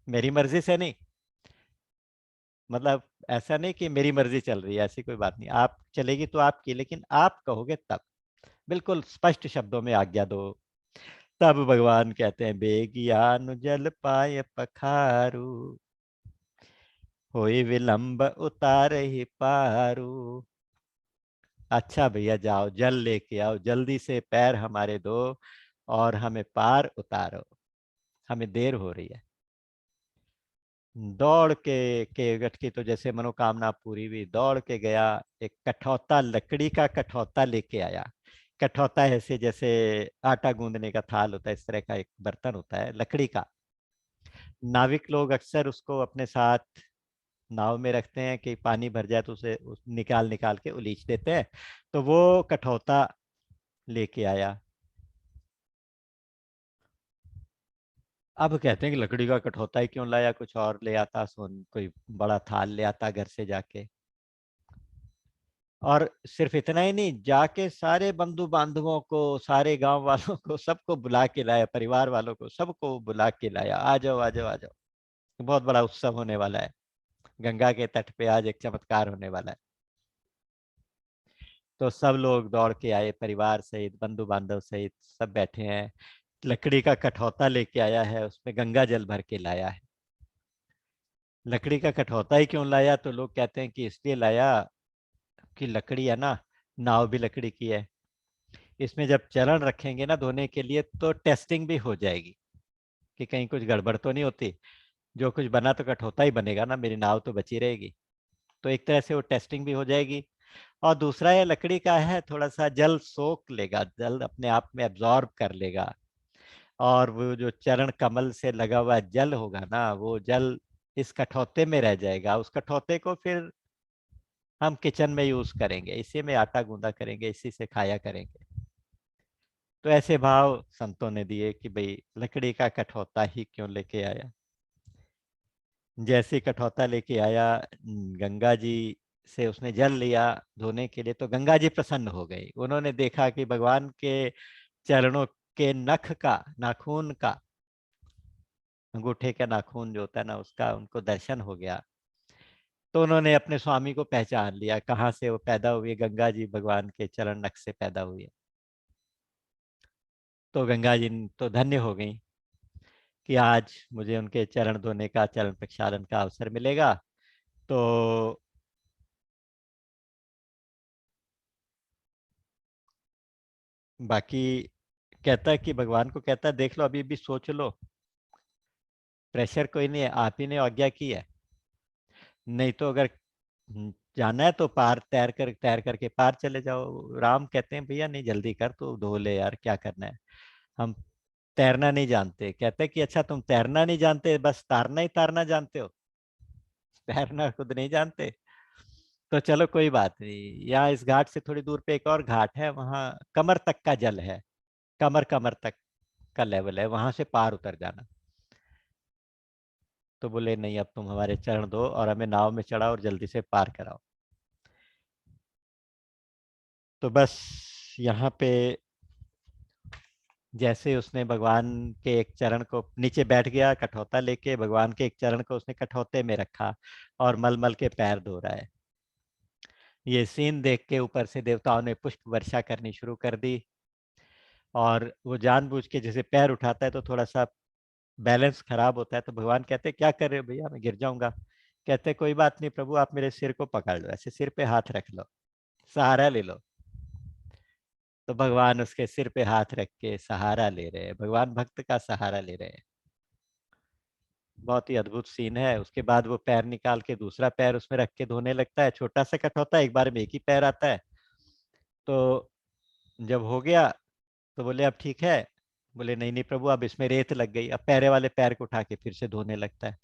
मेरी मर्जी से नहीं। मतलब ऐसा नहीं कि मेरी मर्जी चल रही है, ऐसी कोई बात नहीं, आप चलेगी तो आपकी, लेकिन आप कहोगे तब, बिल्कुल स्पष्ट शब्दों में आज्ञा दो। तब भगवान कहते हैं बेगियान जल पाए पखारू, होई विलंब उतार ही पारू। अच्छा भैया जाओ जल लेके आओ, जल्दी से पैर हमारे दो और हमें पार उतारो, हमें देर हो रही है। दौड़ के केवट की तो जैसे मनोकामना पूरी हुई, दौड़ के गया, एक कठौता, लकड़ी का कठौता लेके आया। कठौता ऐसे जैसे आटा गूंदने का थाल होता है, इस तरह का एक बर्तन होता है लकड़ी का। नाविक लोग अक्सर उसको अपने साथ नाव में रखते हैं कि पानी भर जाए तो उसे निकाल निकाल के उलीच देते हैं। तो वो कठौता लेके आया। अब कहते हैं कि लकड़ी का कठौता ही क्यों लाया, कुछ और ले आता, सोन कोई बड़ा थाल ले आता घर से जाके। और सिर्फ इतना ही नहीं, जाके सारे बंधु बांधवों को, सारे गांव वालों को, सबको बुला के लाया, परिवार वालों को सबको बुला के लाया, आ जाओ आ जाओ आ जाओ, बहुत बड़ा उत्सव होने वाला है। गंगा के तट पे आज एक चमत्कार होने वाला है। तो सब लोग दौड़ के आए, परिवार सहित, बंधु बांधव सहित सब बैठे हैं। लकड़ी का कठौता लेके आया है, उसमें गंगा जल भर के लाया है। लकड़ी का कठौता ही क्यों लाया, तो लोग कहते हैं कि इसलिए लाया कि लकड़ी है ना, नाव भी लकड़ी की है, इसमें जब चरण रखेंगे ना धोने के लिए तो टेस्टिंग भी हो जाएगी कि कहीं कुछ गड़बड़ तो नहीं होती। जो कुछ बना तो कठौता ही बनेगा ना, मेरी नाव तो बची रहेगी। तो एक तरह से वो टेस्टिंग भी हो जाएगी। और दूसरा, ये लकड़ी का है, थोड़ा सा जल सोख लेगा, जल अपने आप में एब्जॉर्ब कर लेगा। और वो जो चरण कमल से लगा हुआ जल होगा ना, वो जल इस कठौते में रह जाएगा। उस कठौते को फिर हम किचन में यूज करेंगे, इसी में आटा गूंदा करेंगे, इसी से खाया करेंगे। तो ऐसे भाव संतों ने दिए कि भाई लकड़ी का कठौता ही क्यों लेके आया। जैसे कठौता लेके आया, गंगा जी से उसने जल लिया धोने के लिए, तो गंगा जी प्रसन्न हो गई। उन्होंने देखा कि भगवान के चरणों के नख का, नाखून का, अंगूठे का नाखून जो होता है ना, उसका उनको दर्शन हो गया। तो उन्होंने अपने स्वामी को पहचान लिया, कहाँ से वो पैदा हुई, गंगा जी भगवान के चरण नख से पैदा हुई है। तो गंगा जी तो धन्य हो गई कि आज मुझे उनके चरण धोने का, चरण प्रक्षालन का अवसर मिलेगा। तो बाकी कहता है कि भगवान को कहता है, देख लो अभी भी सोच लो, प्रेशर कोई नहीं है, आप ही ने आज्ञा की है। नहीं तो अगर जाना है तो पार तैर करके पार चले जाओ। राम कहते हैं भैया नहीं, जल्दी कर, तो धो ले यार, क्या करना है। हम तैरना नहीं जानते। कहते हैं कि अच्छा तुम तैरना नहीं जानते, बस तारना ही तारना जानते हो, तैरना खुद नहीं जानते। तो चलो कोई बात नहीं, यहाँ इस घाट से थोड़ी दूर पे एक और घाट है, वहाँ कमर तक का जल है, कमर कमर तक का लेवल है, वहां से पार उतर जाना। तो बोले नहीं, अब तुम हमारे चरण दो और हमें नाव में चढ़ाओ और जल्दी से पार कराओ। तो बस यहाँ पे जैसे उसने भगवान के एक चरण को, नीचे बैठ गया कठौता लेके, भगवान के एक चरण को उसने कठौते में रखा और मल मल के पैर धो रहा है। ये सीन देख के ऊपर से देवताओं ने पुष्प वर्षा करनी शुरू कर दी। और वो जानबूझ के जैसे पैर उठाता है तो थोड़ा सा बैलेंस खराब होता है, तो भगवान कहते क्या कर रहे हो भैया, मैं गिर जाऊंगा। कहते कोई बात नहीं प्रभु, आप मेरे सिर को पकड़ लो, ऐसे सिर पे हाथ रख लो, सहारा ले लो। तो भगवान उसके सिर पे हाथ रख के सहारा ले रहे हैं, भगवान भक्त का सहारा ले रहे हैं। बहुत ही अद्भुत सीन है। उसके बाद वो पैर निकाल के दूसरा पैर उसमें रख के धोने लगता है। छोटा सा कट होता है, एक बार में एक ही पैर आता है। तो जब हो गया तो बोले अब ठीक है। बोले नहीं नहीं प्रभु, अब इसमें रेत लग गई। अब पैरे वाले पैर को उठा के फिर से धोने लगता है।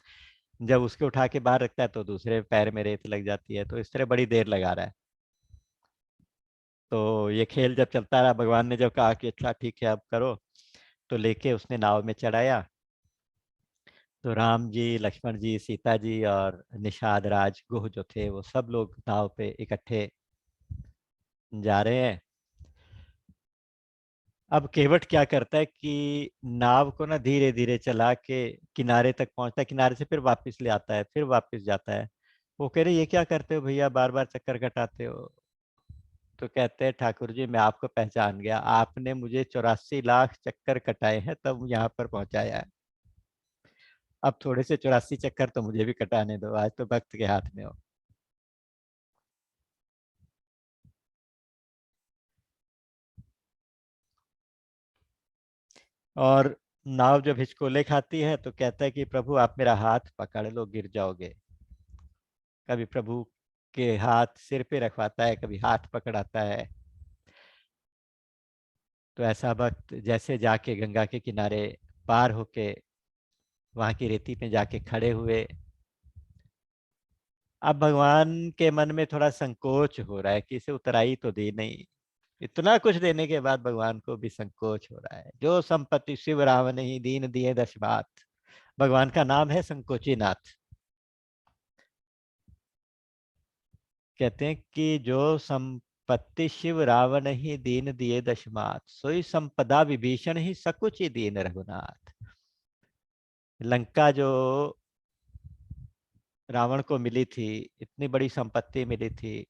जब उसके उठा के बाहर रखता है तो दूसरे पैर में रेत लग जाती है। तो इस तरह बड़ी देर लगा रहा है। तो ये खेल जब चलता रहा, भगवान ने जब कहा कि अच्छा ठीक है अब करो, तो लेके उसने नाव में चढ़ाया। तो राम जी, लक्ष्मण जी, सीता जी और निषाद राज गुह जो थे, वो सब लोग नाव पे इकट्ठे जा रहे हैं। अब केवट क्या करता है कि नाव को ना धीरे धीरे चला के किनारे तक पहुंचता है, किनारे से फिर वापस ले आता है, फिर वापस जाता है। वो कह रहे ये क्या करते हो भैया, बार बार चक्कर कटाते हो। तो कहते हैं ठाकुर जी मैं आपको पहचान गया, आपने मुझे 84 लाख चक्कर कटाए हैं तब यहाँ पर पहुंचाया है। अब थोड़े से 84 चक्कर तो मुझे भी कटाने दो, आज तो भक्त के हाथ में हो। और नाव जब हिचकोले खाती है तो कहता है कि प्रभु आप मेरा हाथ पकड़ लो, गिर जाओगे। कभी प्रभु के हाथ सिर पे रखवाता है, कभी हाथ पकड़ाता है। तो ऐसा वक्त जैसे जाके गंगा के किनारे पार होके वहां की रेती पे जाके खड़े हुए, अब भगवान के मन में थोड़ा संकोच हो रहा है कि इसे उतराई तो दी नहीं। इतना कुछ देने के बाद भगवान को भी संकोच हो रहा है। जो संपत्ति शिव रावण ही दीन दिए दशमात। भगवान का नाम है संकोची नाथ। कहते हैं कि जो संपत्ति शिव रावण ही दीन दिए दशमात, सोई संपदा विभीषण ही सकुची दीन रघुनाथ। लंका जो रावण को मिली थी, इतनी बड़ी संपत्ति मिली थी,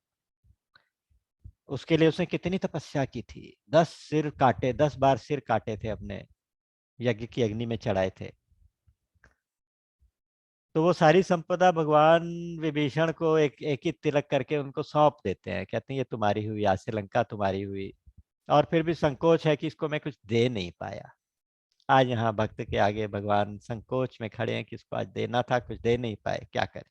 उसके लिए उसने कितनी तपस्या की थी। 10 सिर काटे, 10 बार सिर काटे थे अपने, यज्ञ की अग्नि में चढ़ाए थे। तो वो सारी संपदा भगवान विभीषण को एक एक ही तिलक करके उनको सौंप देते हैं। कहते हैं ये तुम्हारी हुई, आज से लंका तुम्हारी हुई। और फिर भी संकोच है कि इसको मैं कुछ दे नहीं पाया। आज यहाँ भक्त के आगे भगवान संकोच में खड़े हैं कि इसको आज देना था, कुछ दे नहीं पाए, क्या करें।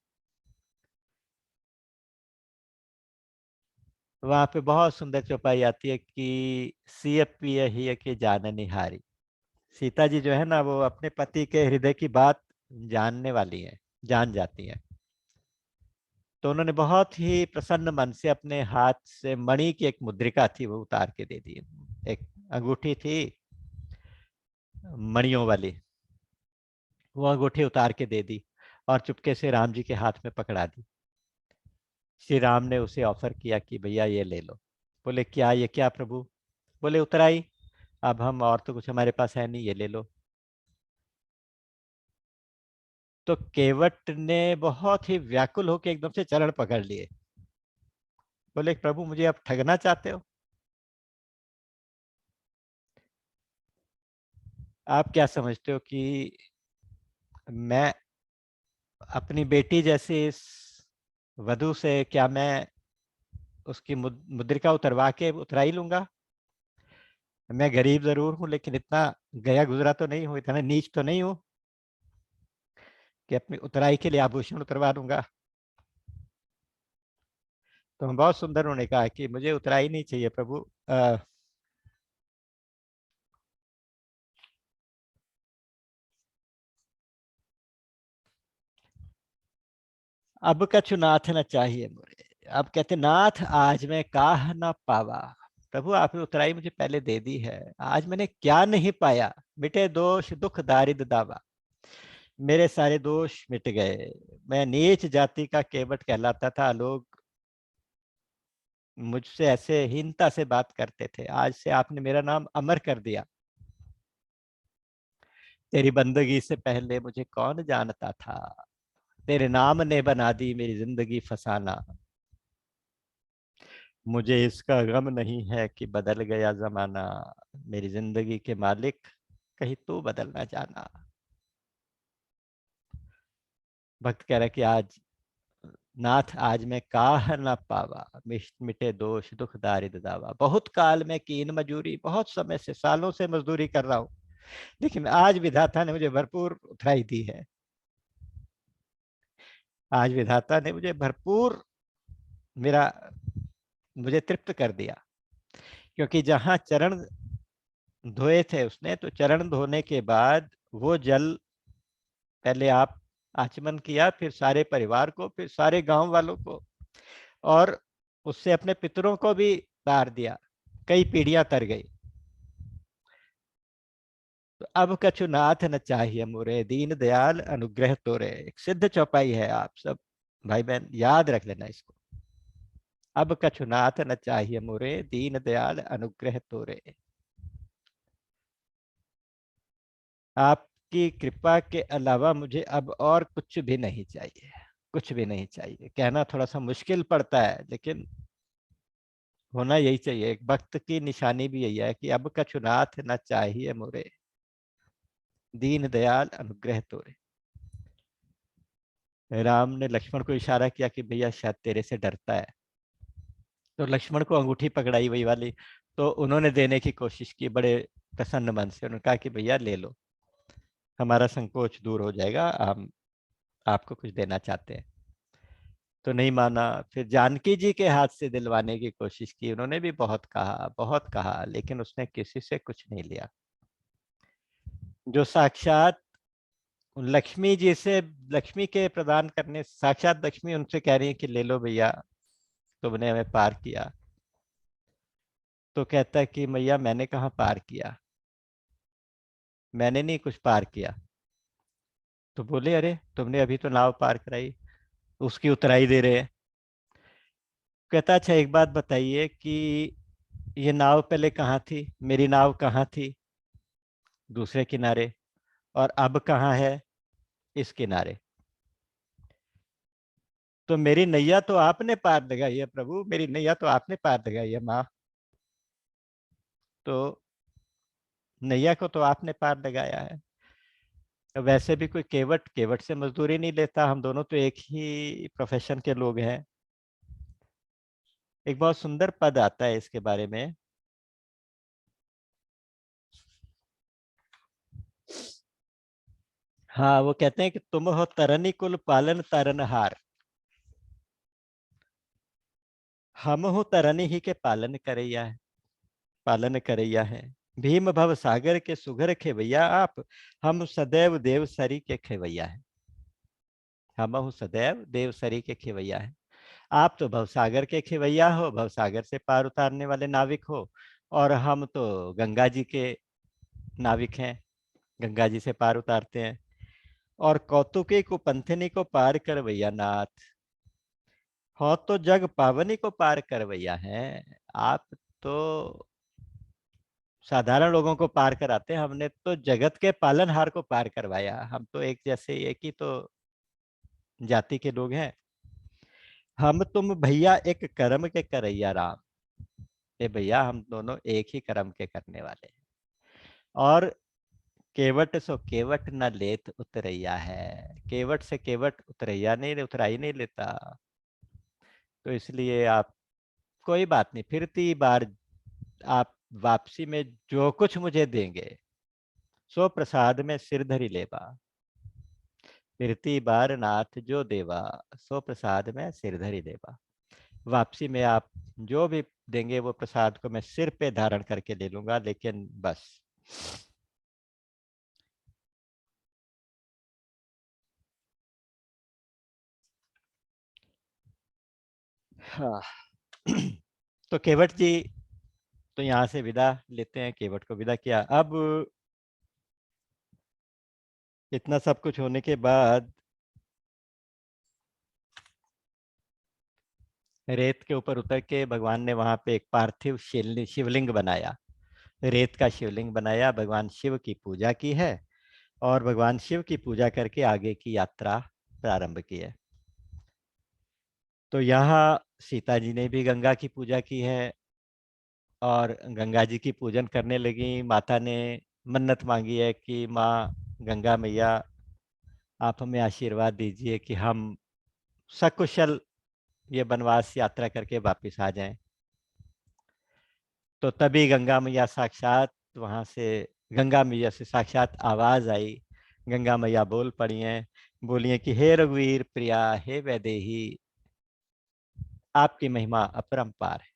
वहां पे बहुत सुंदर चौपाई आती है कि सिय पिय हिय के जान निहारी। सीता जी जो है ना, वो अपने पति के हृदय की बात जानने वाली है, जान जाती है। तो उन्होंने बहुत ही प्रसन्न मन से अपने हाथ से मणि की एक मुद्रिका थी वो उतार के दे दी। एक अंगूठी थी मणियों वाली, वो अंगूठी उतार के दे दी और चुपके से राम जी के हाथ में पकड़ा दी। श्री राम ने उसे ऑफर किया कि भैया ये ले लो। बोले क्या, ये क्या प्रभु? बोले उतराई। अब हम और तो कुछ हमारे पास है नहीं, ये ले लो। तो केवट ने बहुत ही व्याकुल होकर एकदम से चरण पकड़ लिए। बोले प्रभु मुझे आप ठगना चाहते हो? आप क्या समझते हो कि मैं अपनी बेटी जैसी इस वधु से क्या मैं उसकी मुद्रिका उतरवा के उतरा ही लूंगा? मैं गरीब जरूर हूं, लेकिन इतना गया गुजरा तो नहीं हूं, इतना नीच तो नहीं हूं कि अपनी उतराई के लिए आभूषण उतरवा दूंगा। तो हम बहुत सुंदर उन्होंने कहा कि मुझे उतराई नहीं चाहिए प्रभु। अब कछु नाथ न चाहिए मोरे। अब कहते नाथ आज मैं काह न पावा। प्रभु आपने उतराई मुझे पहले दे दी है, आज मैंने क्या नहीं पाया। मिटे दोष दुख दारिद दावा। मेरे सारे दोष मिट गए। मैं नीच जाति का केवट कहलाता था। लोग मुझसे ऐसे हीनता से बात करते थे, आज से आपने मेरा नाम अमर कर दिया। तेरी बंदगी से पहले मुझे कौन जानता था। तेरे नाम ने बना दी मेरी जिंदगी फसाना। मुझे इसका गम नहीं है कि बदल गया जमाना। मेरी जिंदगी के मालिक कहीं तू बदल ना जाना। भक्त कह रहा है कि आज नाथ आज मैं काह न पावा। मिटे दोष दुख दारिद दावा। बहुत काल में कीन मजूरी, बहुत समय से सालों से मजदूरी कर रहा हूं, लेकिन आज विधाता ने मुझे भरपूर उतराई दी है। आज विधाता ने मुझे भरपूर मेरा मुझे तृप्त कर दिया। क्योंकि जहां चरण धोए थे उसने, तो चरण धोने के बाद वो जल पहले आप आचमन किया, फिर सारे परिवार को, फिर सारे गांव वालों को, और उससे अपने पितरों को भी तार दिया। कई पीढ़ियां तर गई। तो अब कछु नाथ न चाहिए मोरे, दीन दयाल अनुग्रह तोरे। एक सिद्ध चौपाई है, आप सब भाई बहन याद रख लेना इसको। अब कछु नाथ न चाहिए मोरे, दीन दयाल अनुग्रह तोरे। आपकी कृपा के अलावा मुझे अब और कुछ भी नहीं चाहिए। कुछ भी नहीं चाहिए कहना थोड़ा सा मुश्किल पड़ता है, लेकिन होना यही चाहिए। एक भक्त की निशानी भी यही है कि अब कछु नाथ न चाहिए मोरे, दीन दयाल अनुग्रह तोरे। राम ने लक्ष्मण को इशारा किया कि भैया शायद तेरे से डरता है। तो लक्ष्मण को अंगूठी पकड़ाई वही वाली। तो उन्होंने देने की कोशिश की बड़े प्रसन्न मन से। उन्होंने कहा कि भैया ले लो, हमारा संकोच दूर हो जाएगा, हम आपको कुछ देना चाहते हैं। तो नहीं माना। फिर जानकी जी के हाथ से दिलवाने की कोशिश की। उन्होंने भी बहुत कहा, लेकिन उसने किसी से कुछ नहीं लिया। जो साक्षात लक्ष्मी जी से, लक्ष्मी के प्रदान करने, साक्षात लक्ष्मी उनसे कह रही है कि ले लो भैया, तुमने हमें पार किया। तो कहता है कि मैया मैंने कहाँ पार किया, मैंने नहीं कुछ पार किया। तो बोले अरे तुमने अभी तो नाव पार कराई, उसकी उतराई दे रहे हैं। कहता अच्छा एक बात बताइए कि ये नाव पहले कहाँ थी, मेरी नाव कहाँ थी, दूसरे किनारे, और अब कहाँ है, इस किनारे। तो मेरी नैया तो आपने पार लगाई है प्रभु, मेरी नैया तो आपने पार लगाई है माँ। तो नैया को तो आपने पार लगाया है। वैसे भी कोई केवट केवट से मजदूरी नहीं लेता, हम दोनों तो एक ही प्रोफेशन के लोग हैं। एक बहुत सुंदर पद आता है इसके बारे में। हाँ, वो कहते हैं कि तुम हो तरनी कुल पालन तारनहार, हम हो तरनी ही के पालन करैया है, पालन करैया है। भीम भव सागर के सुघर खेवैया आप, हम सदैव देव सरी के खेवैया है। हम हूँ सदैव देव सरी के खेवैया है। आप तो भवसागर के खेवैया हो, भवसागर से पार उतारने वाले नाविक हो, और हम तो गंगा जी के नाविक हैं, गंगा जी से पार उतारते हैं। और कौतुके को पंथनी को पार करवैया नाथ, हो तो जग पावनी को पार करवैया है। आप तो साधारण लोगों को पार कराते हैं, हमने तो जगत के पालनहार को पार करवाया। हम तो एक जैसे एक ही तो जाति के लोग हैं। हम तुम भैया एक कर्म के करैया राम, ए भैया हम दोनों एक ही कर्म के करने वाले हैं। और केवट सो केवट न लेत उतरैया है, केवट से केवट उतरैया नहीं, उतराई नहीं लेता। तो इसलिए आप, कोई बात नहीं, फिरती बार आप वापसी में जो कुछ मुझे देंगे, सो प्रसाद में सिर धरी लेबा। फिरती बार नाथ जो देवा, सो प्रसाद में सिर धरी देबा। वापसी में आप जो भी देंगे वो प्रसाद को मैं सिर पे धारण करके ले लूंगा, लेकिन बस। हाँ। तो केवट जी तो यहाँ से विदा लेते हैं, केवट को विदा किया। अब इतना सब कुछ होने के बाद रेत के ऊपर उतर के भगवान ने वहां पे एक पार्थिव शिवलिंग बनाया, रेत का शिवलिंग बनाया, भगवान शिव की पूजा की है, और भगवान शिव की पूजा करके आगे की यात्रा प्रारंभ की है। तो यहाँ सीता जी ने भी गंगा की पूजा की है, और गंगा जी की पूजन करने लगी। माता ने मन्नत मांगी है कि माँ गंगा मैया, आप हमें आशीर्वाद दीजिए कि हम सकुशल ये वनवास यात्रा करके वापस आ जाएं। तो तभी गंगा मैया साक्षात वहां से, गंगा मैया से साक्षात आवाज आई। गंगा मैया बोल पड़ी हैं, बोली हैं कि हे रघुवीर प्रिया, हे वैदेही, आपकी महिमा अपरंपार है।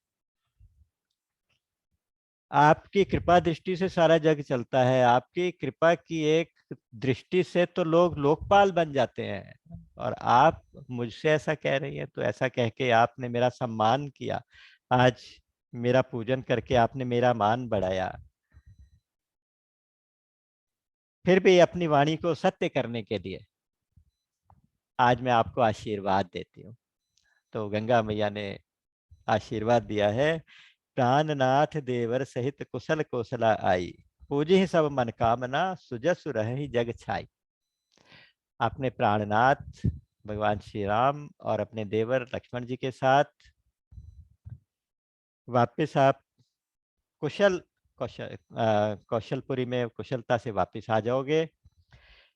आपकी कृपा दृष्टि से सारा जग चलता है, आपकी कृपा की एक दृष्टि से तो लोग लोकपाल बन जाते हैं, और आप मुझसे ऐसा कह रही हैं। तो ऐसा कह के आपने मेरा सम्मान किया, आज मेरा पूजन करके आपने मेरा मान बढ़ाया। फिर भी अपनी वाणी को सत्य करने के लिए आज मैं आपको आशीर्वाद देती हूँ। तो गंगा मैया ने आशीर्वाद दिया है, प्राणनाथ देवर सहित कुशल कौशला आई, पूजी ही सब मन कामना, सुजसु रहि जग छाई। अपने प्राणनाथ भगवान श्री राम और अपने देवर लक्ष्मण जी के साथ वापस आप कुशल कौशलपुरी में कुशलता से वापस आ जाओगे,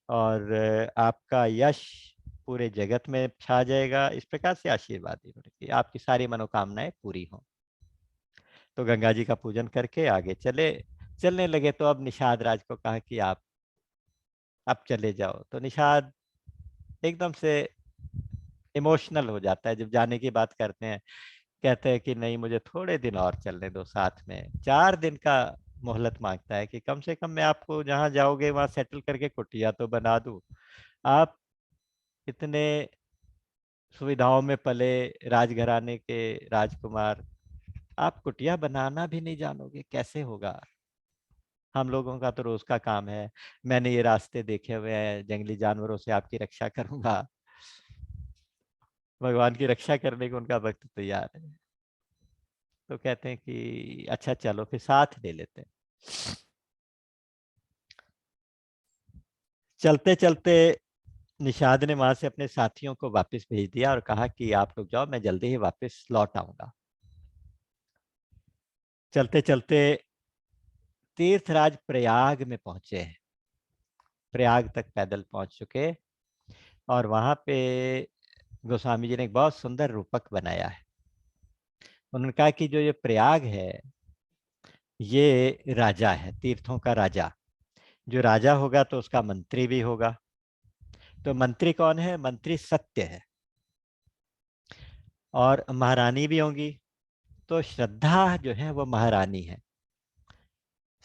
और आपका यश पूरे जगत में छा जाएगा। इस प्रकार से आशीर्वाद इन्होंने कि आपकी सारी मनोकामनाएं पूरी हों। तो गंगा जी का पूजन करके आगे चलने लगे। तो अब निषाद राज को कहा कि आप अब चले जाओ। तो निषाद एकदम से इमोशनल हो जाता है जब जाने की बात करते हैं। कहते हैं कि नहीं, मुझे थोड़े दिन और चलने दो साथ में, 4 दिन का मोहलत मांगता है कि कम से कम मैं आपको जहाँ जाओगे वहां सेटल करके कुटिया तो बना दूं। आप इतने सुविधाओं में पले राजघराने के राजकुमार, आप कुटिया बनाना भी नहीं जानोगे, कैसे होगा? हम लोगों का तो रोज का काम है, मैंने ये रास्ते देखे हुए हैं, जंगली जानवरों से आपकी रक्षा करूंगा। भगवान की रक्षा करने को उनका वक्त तैयार है। तो कहते हैं कि अच्छा चलो फिर साथ ले लेते हैं। चलते चलते निषाद ने वहां से अपने साथियों को वापस भेज दिया और कहा कि आप लोग जाओ, मैं जल्दी ही वापस लौट आऊंगा। चलते चलते तीर्थराज प्रयाग में पहुंचे हैं। प्रयाग तक पैदल पहुंच चुके, और वहां पे गोस्वामी जी ने एक बहुत सुंदर रूपक बनाया है। उन्होंने कहा कि जो ये प्रयाग है ये राजा है, तीर्थों का राजा। जो राजा होगा तो उसका मंत्री भी होगा। तो मंत्री कौन है? मंत्री सत्य है। और महारानी भी होंगी। तो श्रद्धा जो है वो महारानी है।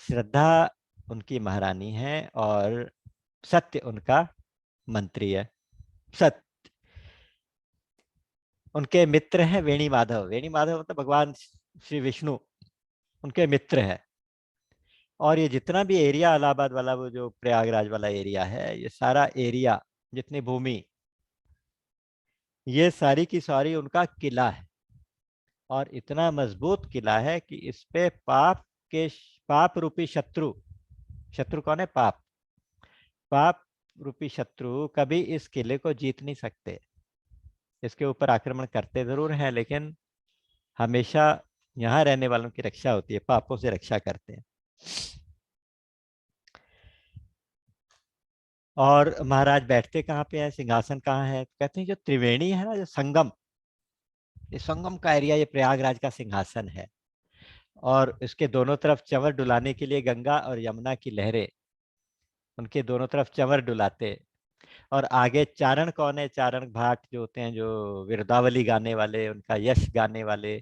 श्रद्धा उनकी महारानी है और सत्य उनका मंत्री है। सत्य उनके मित्र हैं वेणी माधव। वेणी माधव मतलब भगवान श्री विष्णु उनके मित्र है। और ये जितना भी एरिया इलाहाबाद वाला, वो जो प्रयागराज वाला एरिया है, ये सारा एरिया, जितनी भूमि, ये सारी की सारी उनका किला है। और इतना मजबूत किला है कि इस पे के पाप रूपी शत्रु, शत्रु कौन है? पाप। पाप रूपी शत्रु कभी इस किले को जीत नहीं सकते। इसके ऊपर आक्रमण करते जरूर हैं, लेकिन हमेशा यहाँ रहने वालों की रक्षा होती है, पापों से रक्षा करते हैं। और महाराज बैठते कहाँ पे हैं, सिंहासन कहाँ है? कहते हैं जो त्रिवेणी है ना, जो संगम, ये संगम का एरिया, ये प्रयागराज का सिंहासन है। और इसके दोनों तरफ चंवर डुलाने के लिए गंगा और यमुना की लहरें उनके दोनों तरफ चंवर डुलाते। और आगे चारण कौन है? चारण भाट जो होते हैं, जो विरदावली गाने वाले, उनका यश गाने वाले।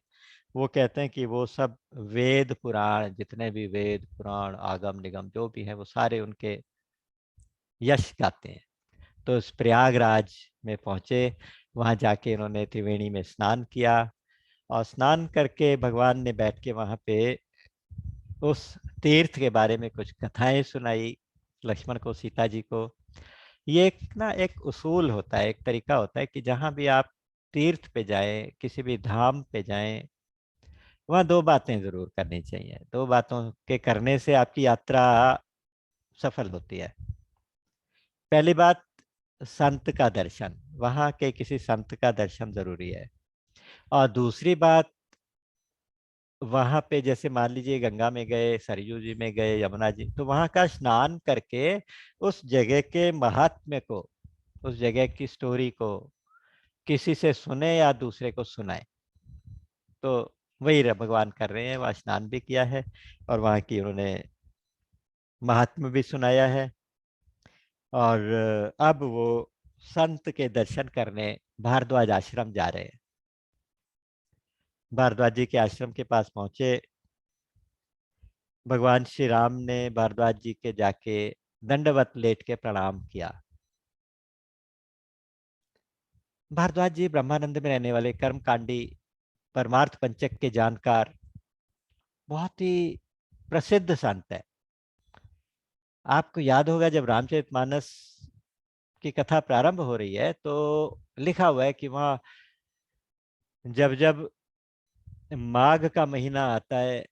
वो कहते हैं कि वो सब वेद पुराण, जितने भी वेद पुराण आगम निगम जो भी है, वो सारे उनके यश गाते हैं। तो उस प्रयागराज में पहुंचे, वहां जाके इन्होंने त्रिवेणी में स्नान किया। और स्नान करके भगवान ने बैठ के वहां पे उस तीर्थ के बारे में कुछ कथाएं सुनाई लक्ष्मण को, सीता जी को। ये एक उसूल होता है, एक तरीका होता है कि जहां भी आप तीर्थ पे जाएं, किसी भी धाम पे जाएं, वहाँ दो बातें जरूर करनी चाहिए। दो बातों के करने से आपकी यात्रा सफल होती है। पहली बात, संत का दर्शन, वहाँ के किसी संत का दर्शन जरूरी है। और दूसरी बात, वहां पे जैसे मान लीजिए गंगा में गए, सरयू जी में गए, यमुना जी, तो वहां का स्नान करके उस जगह के महात्म्य को, उस जगह की स्टोरी को किसी से सुने या दूसरे को सुनाए। तो वही भगवान कर रहे हैं, वहाँ स्नान भी किया है और वहाँ की उन्होंने महात्म्य भी सुनाया है। और अब वो संत के दर्शन करने भारद्वाज आश्रम जा रहे हैं। भारद्वाज जी के आश्रम के पास पहुंचे। भगवान श्री राम ने भारद्वाज जी के जाके दंडवत लेट के प्रणाम किया। भारद्वाज जी ब्रह्मानंद में रहने वाले कर्मकांडी, परमार्थ पंचक के जानकार, बहुत ही प्रसिद्ध संत है। आपको याद होगा जब रामचरितमानस की कथा प्रारंभ हो रही है तो लिखा हुआ है कि वहाँ जब जब माघ का महीना आता है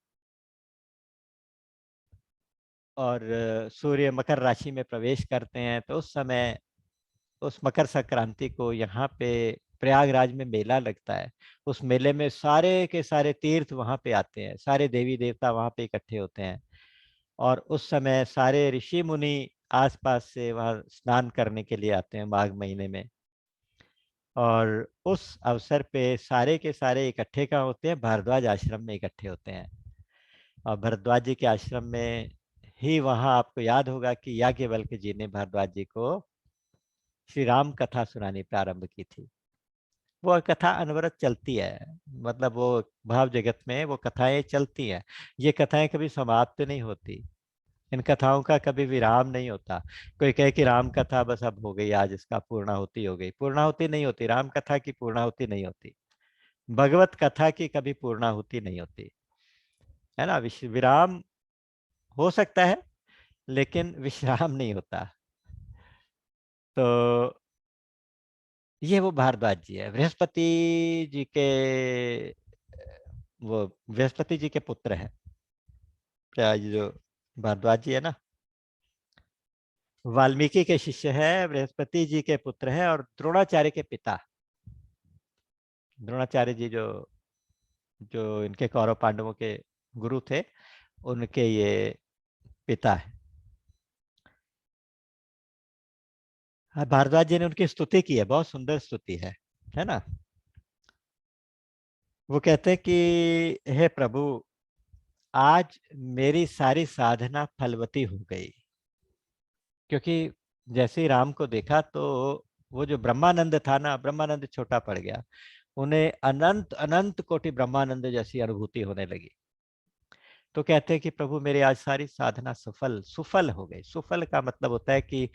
और सूर्य मकर राशि में प्रवेश करते हैं, तो उस समय, उस मकर संक्रांति को यहाँ पे प्रयागराज में मेला लगता है। उस मेले में सारे के सारे तीर्थ वहाँ पे आते हैं, सारे देवी देवता वहाँ पे इकट्ठे होते हैं। और उस समय सारे ऋषि मुनि आसपास से वहाँ स्नान करने के लिए आते हैं माघ महीने में। और उस अवसर पे सारे के सारे इकट्ठे कहाँ होते हैं? भारद्वाज आश्रम में इकट्ठे होते हैं। और भारद्वाज जी के आश्रम में ही, वहाँ आपको याद होगा कि याज्ञवल्क्य जी ने भारद्वाज जी को श्री राम कथा सुनानी प्रारंभ की थी। वो कथा अनवरत चलती है। मतलब वो भाव जगत में वो कथाएं चलती हैं। ये कथाएं कभी समाप्त नहीं होती, इन कथाओं का कभी विराम नहीं होता। कोई कहे कि राम कथा बस अब हो गई, आज इसका पूर्णाहुति हो गई, पूर्णाहुति नहीं होती, राम कथा की पूर्णाहुति नहीं होती, भगवत कथा की कभी पूर्णाहुति नहीं होती, है ना। विराम हो सकता है लेकिन विश्राम नहीं होता। तो ये वो भारद्वाज जी है, बृहस्पति जी के, वो बृहस्पति जी के पुत्र है, क्या ये जो भारद्वाज जी है ना, वाल्मीकि के शिष्य है, बृहस्पति जी के पुत्र है और द्रोणाचार्य के पिता। द्रोणाचार्य जी जो जो इनके कौरव पांडवों के गुरु थे, उनके ये पिता है। हाँ, भारद्वाज जी ने उनकी स्तुति की है, बहुत सुंदर स्तुति है ना। वो कहते हैं कि हे प्रभु, आज मेरी सारी साधना फलवती हो गई, क्योंकि जैसे ही राम को देखा तो वो जो ब्रह्मानंद था ना, ब्रह्मानंद छोटा पड़ गया, उन्हें अनंत अनंत कोटि ब्रह्मानंद जैसी अनुभूति होने लगी। तो कहते हैं कि प्रभु मेरी आज सारी साधना सफल सुफल हो गई। सुफल का मतलब होता है कि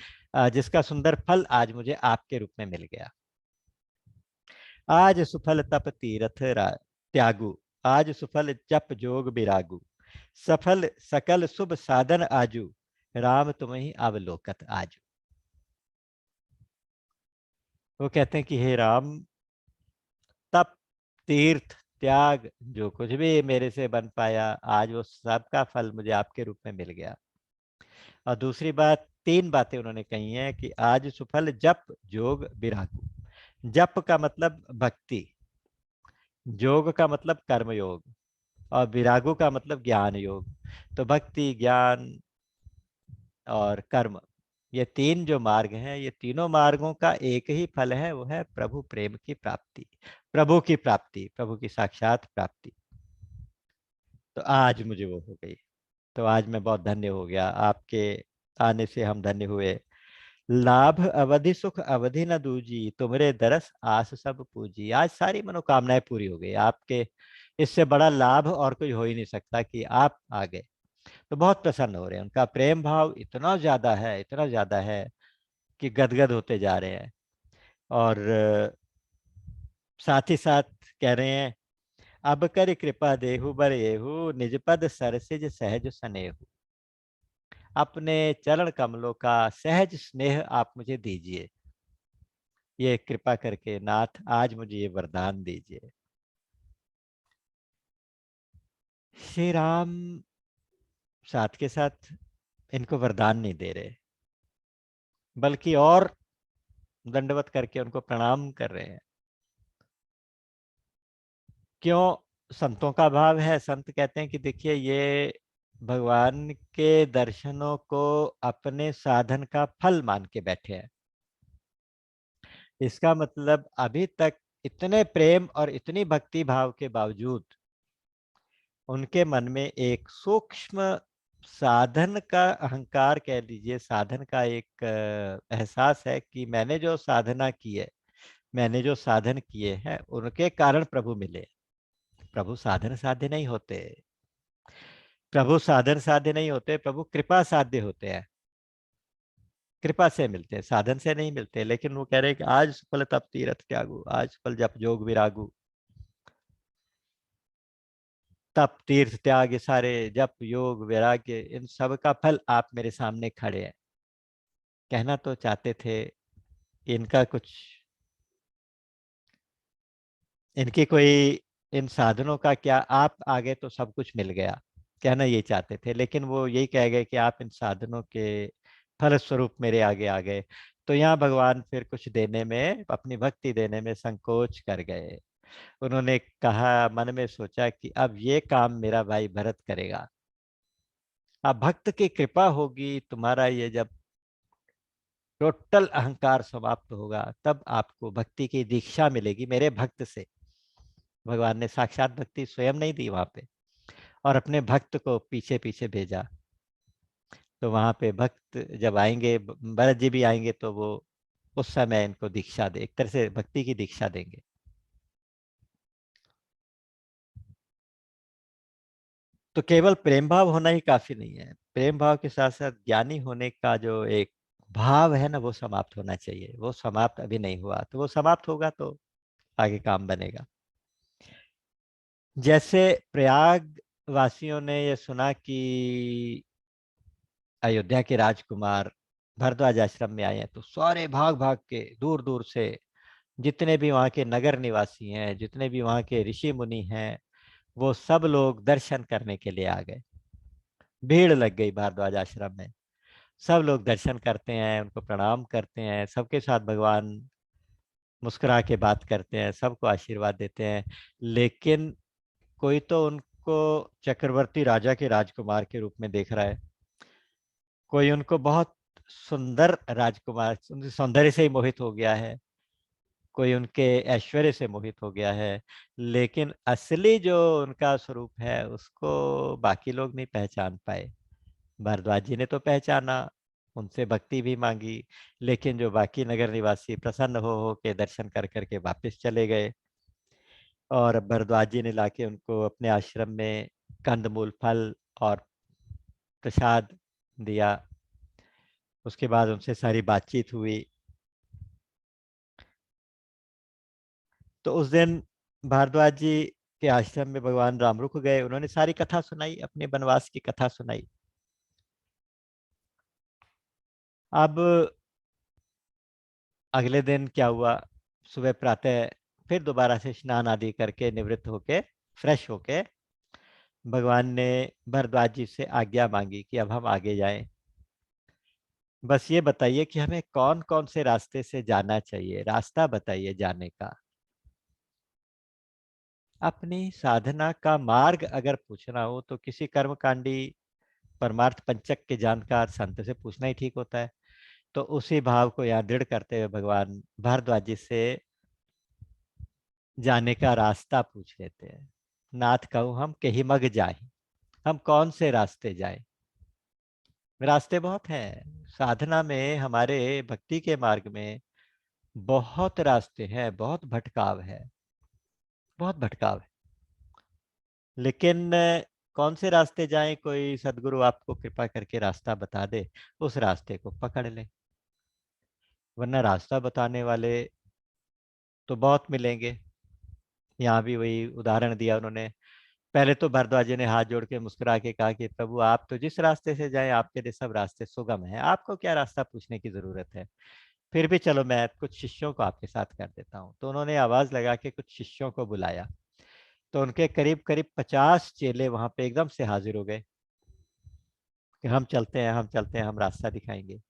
जिसका सुंदर फल आज मुझे आपके रूप में मिल गया। आज सुफल तप तीरथ त्यागु, आज सुफल जप जोग बिरागु, सफल सकल शुभ साधन आजू, राम तुम्हें अवलोकत आजू। वो कहते हैं कि हे राम, तप तीर्थ त्याग जो कुछ भी मेरे से बन पाया, आज वो सबका फल मुझे आपके रूप में मिल गया। और दूसरी बात, तीन बातें उन्होंने कही हैं कि आज सुफल जप जोग विरागु। जप का मतलब भक्ति, जोग का मतलब कर्म योग, और विरागु का मतलब ज्ञान योग। तो भक्ति, ज्ञान और कर्म, ये तीन जो मार्ग हैं, ये तीनों मार्गों का एक ही फल है, वो है प्रभु प्रेम की प्राप्ति, प्रभु की प्राप्ति, प्रभु की साक्षात प्राप्ति। तो आज मुझे वो हो गई। तो आज मैं बहुत धन्य हो गया, आपके आने से हम धन्य हुए। लाभ अवधि सुख अवधि न दूजी, तुमरे दरस आस सब पूजी। आज सारी मनोकामनाएं पूरी हो गई आपके, इससे बड़ा लाभ और कोई हो ही नहीं सकता कि आप आ गए। तो बहुत प्रसन्न हो रहे हैं, उनका प्रेम भाव इतना ज्यादा है, इतना ज्यादा है कि गदगद होते जा रहे हैं। और साथ ही साथ कह रहे हैं, अब कर कृपा देहु बर येहू, निज पद सरसिज सहज सनेहू। अपने चरण कमलों का सहज स्नेह आप मुझे दीजिए, ये कृपा करके नाथ आज मुझे ये वरदान दीजिए। श्री राम साथ के साथ इनको वरदान नहीं दे रहे, बल्कि और दंडवत करके उनको प्रणाम कर रहे हैं। क्यों? संतों का भाव है, संत कहते हैं कि देखिए, ये भगवान के दर्शनों को अपने साधन का फल मान के बैठे हैं। इसका मतलब अभी तक इतने प्रेम और इतनी भक्ति भाव के बावजूद उनके मन में एक सूक्ष्म साधन का अहंकार कह लीजिए, साधन का एक एहसास है कि मैंने जो साधना की है, मैंने जो साधन किए हैं, उनके कारण प्रभु मिले। प्रभु साधन साध्य नहीं होते, प्रभु साधन साध्य नहीं होते, प्रभु कृपा साध्य होते हैं, कृपा से मिलते हैं, साधन से नहीं मिलते। लेकिन वो कह रहे हैं कि आज फल तप तीरथ त्यागु, आज फल जप जोग विरागु। तप तीर्थ त्याग, ये सारे जप योग वैराग्य, इन सब का फल आप मेरे सामने खड़े हैं। कहना तो चाहते थे इनका कुछ, इनकी कोई, इन साधनों का क्या, आप आगे तो सब कुछ मिल गया, कहना ये चाहते थे, लेकिन वो यही कह गए कि आप इन साधनों के फल स्वरूप मेरे आगे आ गए। तो यहाँ भगवान फिर कुछ देने में, अपनी भक्ति देने में संकोच कर गए। उन्होंने कहा, मन में सोचा कि अब ये काम मेरा भाई भरत करेगा। अब भक्त की कृपा होगी, तुम्हारा ये जब टोटल अहंकार समाप्त होगा, तब आपको भक्ति की दीक्षा मिलेगी मेरे भक्त से। भगवान ने साक्षात भक्ति स्वयं नहीं दी वहां पे, और अपने भक्त को पीछे पीछे भेजा। तो वहां पे भक्त जब आएंगे, भरत जी भी आएंगे, तो वो उस समय इनको दीक्षा दे, एक तरह से भक्ति की दीक्षा देंगे। तो केवल प्रेम भाव होना ही काफी नहीं है, प्रेम भाव के साथ साथ ज्ञानी होने का जो एक भाव है ना, वो समाप्त होना चाहिए। वो समाप्त अभी नहीं हुआ, तो वो समाप्त होगा तो आगे काम बनेगा। जैसे प्रयाग वासियों ने ये सुना कि अयोध्या के राजकुमार भरद्वाज आश्रम में आए हैं, तो सारे भाग भाग के दूर दूर से जितने भी वहाँ के नगर निवासी हैं, जितने भी वहाँ के ऋषि मुनि हैं, वो सब लोग दर्शन करने के लिए आ गए। भीड़ लग गई भारद्वाज आश्रम में। सब लोग दर्शन करते हैं, उनको प्रणाम करते हैं, सबके साथ भगवान मुस्कुरा के बात करते हैं, सबको आशीर्वाद देते हैं। लेकिन कोई तो उनको चक्रवर्ती राजा के राजकुमार के रूप में देख रहा है, कोई उनको बहुत सुंदर राजकुमार, उनके सौंदर्य से ही मोहित हो गया है, कोई उनके ऐश्वर्य से मोहित हो गया है। लेकिन असली जो उनका स्वरूप है उसको बाकी लोग नहीं पहचान पाए। भारद्वाज जी ने तो पहचाना, उनसे भक्ति भी मांगी, लेकिन जो बाकी नगर निवासी प्रसन्न हो के दर्शन कर करके वापस चले गए। और भारद्वाज जी ने लाके उनको अपने आश्रम में कंदमूल, फल और प्रसाद दिया। उसके बाद उनसे सारी बातचीत हुई। तो उस दिन भारद्वाज जी के आश्रम में भगवान राम रुक गए, उन्होंने सारी कथा सुनाई, अपने वनवास की कथा सुनाई। अब अगले दिन क्या हुआ, सुबह प्रातः फिर दोबारा से स्नान आदि करके निवृत्त होके फ्रेश होके भगवान ने भरद्वाज जी से आज्ञा मांगी कि अब हम आगे जाएं। बस ये बताइए कि हमें कौन कौन से रास्ते से जाना चाहिए, रास्ता बताइए जाने का। अपनी साधना का मार्ग अगर पूछना हो तो किसी कर्मकांडी परमार्थ पंचक के जानकार संत से पूछना ही ठीक होता है। तो उसी भाव को यहाँ दृढ़ करते हुए भगवान भारद्वाज जी से जाने का रास्ता पूछ लेते हैं। नाथ कहूँ हम कहीं मग जाए, हम कौन से रास्ते जाएं। रास्ते बहुत हैं साधना में, हमारे भक्ति के मार्ग में बहुत रास्ते हैं, बहुत भटकाव है, बहुत भटकाव है। लेकिन कौन से रास्ते जाएं, कोई सदगुरु आपको कृपा करके रास्ता बता दे, उस रास्ते को पकड़ ले। वरना रास्ता बताने वाले तो बहुत मिलेंगे। यहाँ भी वही उदाहरण दिया उन्होंने। पहले तो भारद्वाज जी ने हाथ जोड़ के मुस्कुरा के कहा कि प्रभु आप तो जिस रास्ते से जाएं आपके लिए सब रास्ते सुगम हैं, आपको क्या रास्ता पूछने की जरूरत है। फिर भी चलो मैं कुछ शिष्यों को आपके साथ कर देता हूँ। तो उन्होंने आवाज लगा के कुछ शिष्यों को बुलाया। तो उनके करीब करीब 50 चेले वहां पे एकदम से हाजिर हो गए कि हम चलते हैं, हम चलते हैं, हम रास्ता दिखाएंगे।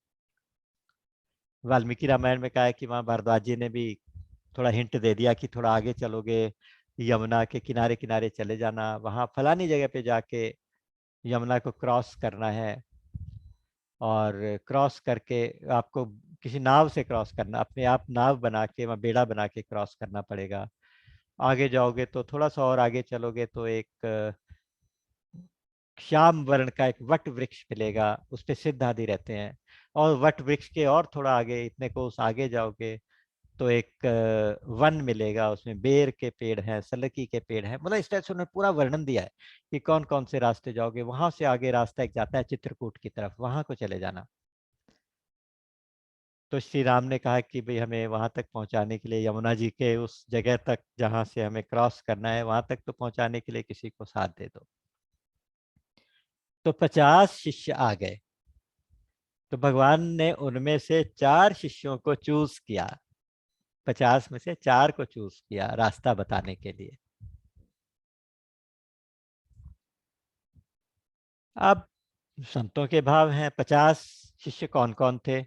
वाल्मीकि रामायण में कहा है कि वहाँ भारद्वाज जी ने भी थोड़ा हिंट दे दिया कि थोड़ा आगे चलोगे, यमुना के किनारे किनारे चले जाना, वहाँ फलानी जगह पे जाके यमुना को क्रॉस करना है। और क्रॉस करके आपको किसी नाव से क्रॉस करना, अपने आप नाव बना के वहाँ बेड़ा बना के क्रॉस करना पड़ेगा। आगे जाओगे तो थोड़ा सा और आगे चलोगे तो एक श्याम वर्ण का एक वट वृक्ष मिलेगा, उस पे सिद्ध आदि रहते हैं। और वट वृक्ष के और थोड़ा आगे इतने को उस आगे जाओगे तो एक वन मिलेगा, उसमें बेर के पेड़ हैं, सलकी के पेड़ हैं। मतलब इस तरह से उन्होंने पूरा वर्णन दिया है कि कौन कौन से रास्ते जाओगे। वहां से आगे रास्ता एक जाता है चित्रकूट की तरफ, वहां को चले जाना। तो श्री राम ने कहा कि भाई हमें वहां तक पहुंचाने के लिए, यमुना जी के उस जगह तक जहां से हमें क्रॉस करना है वहां तक तो पहुंचाने के लिए किसी को साथ दे दो। तो 50 शिष्य आ गए। तो भगवान ने उनमें से 4 शिष्यों को चूज किया, 50 में से 4 को चूज किया रास्ता बताने के लिए। अब संतों के भाव हैं। 50 शिष्य कौन कौन थे?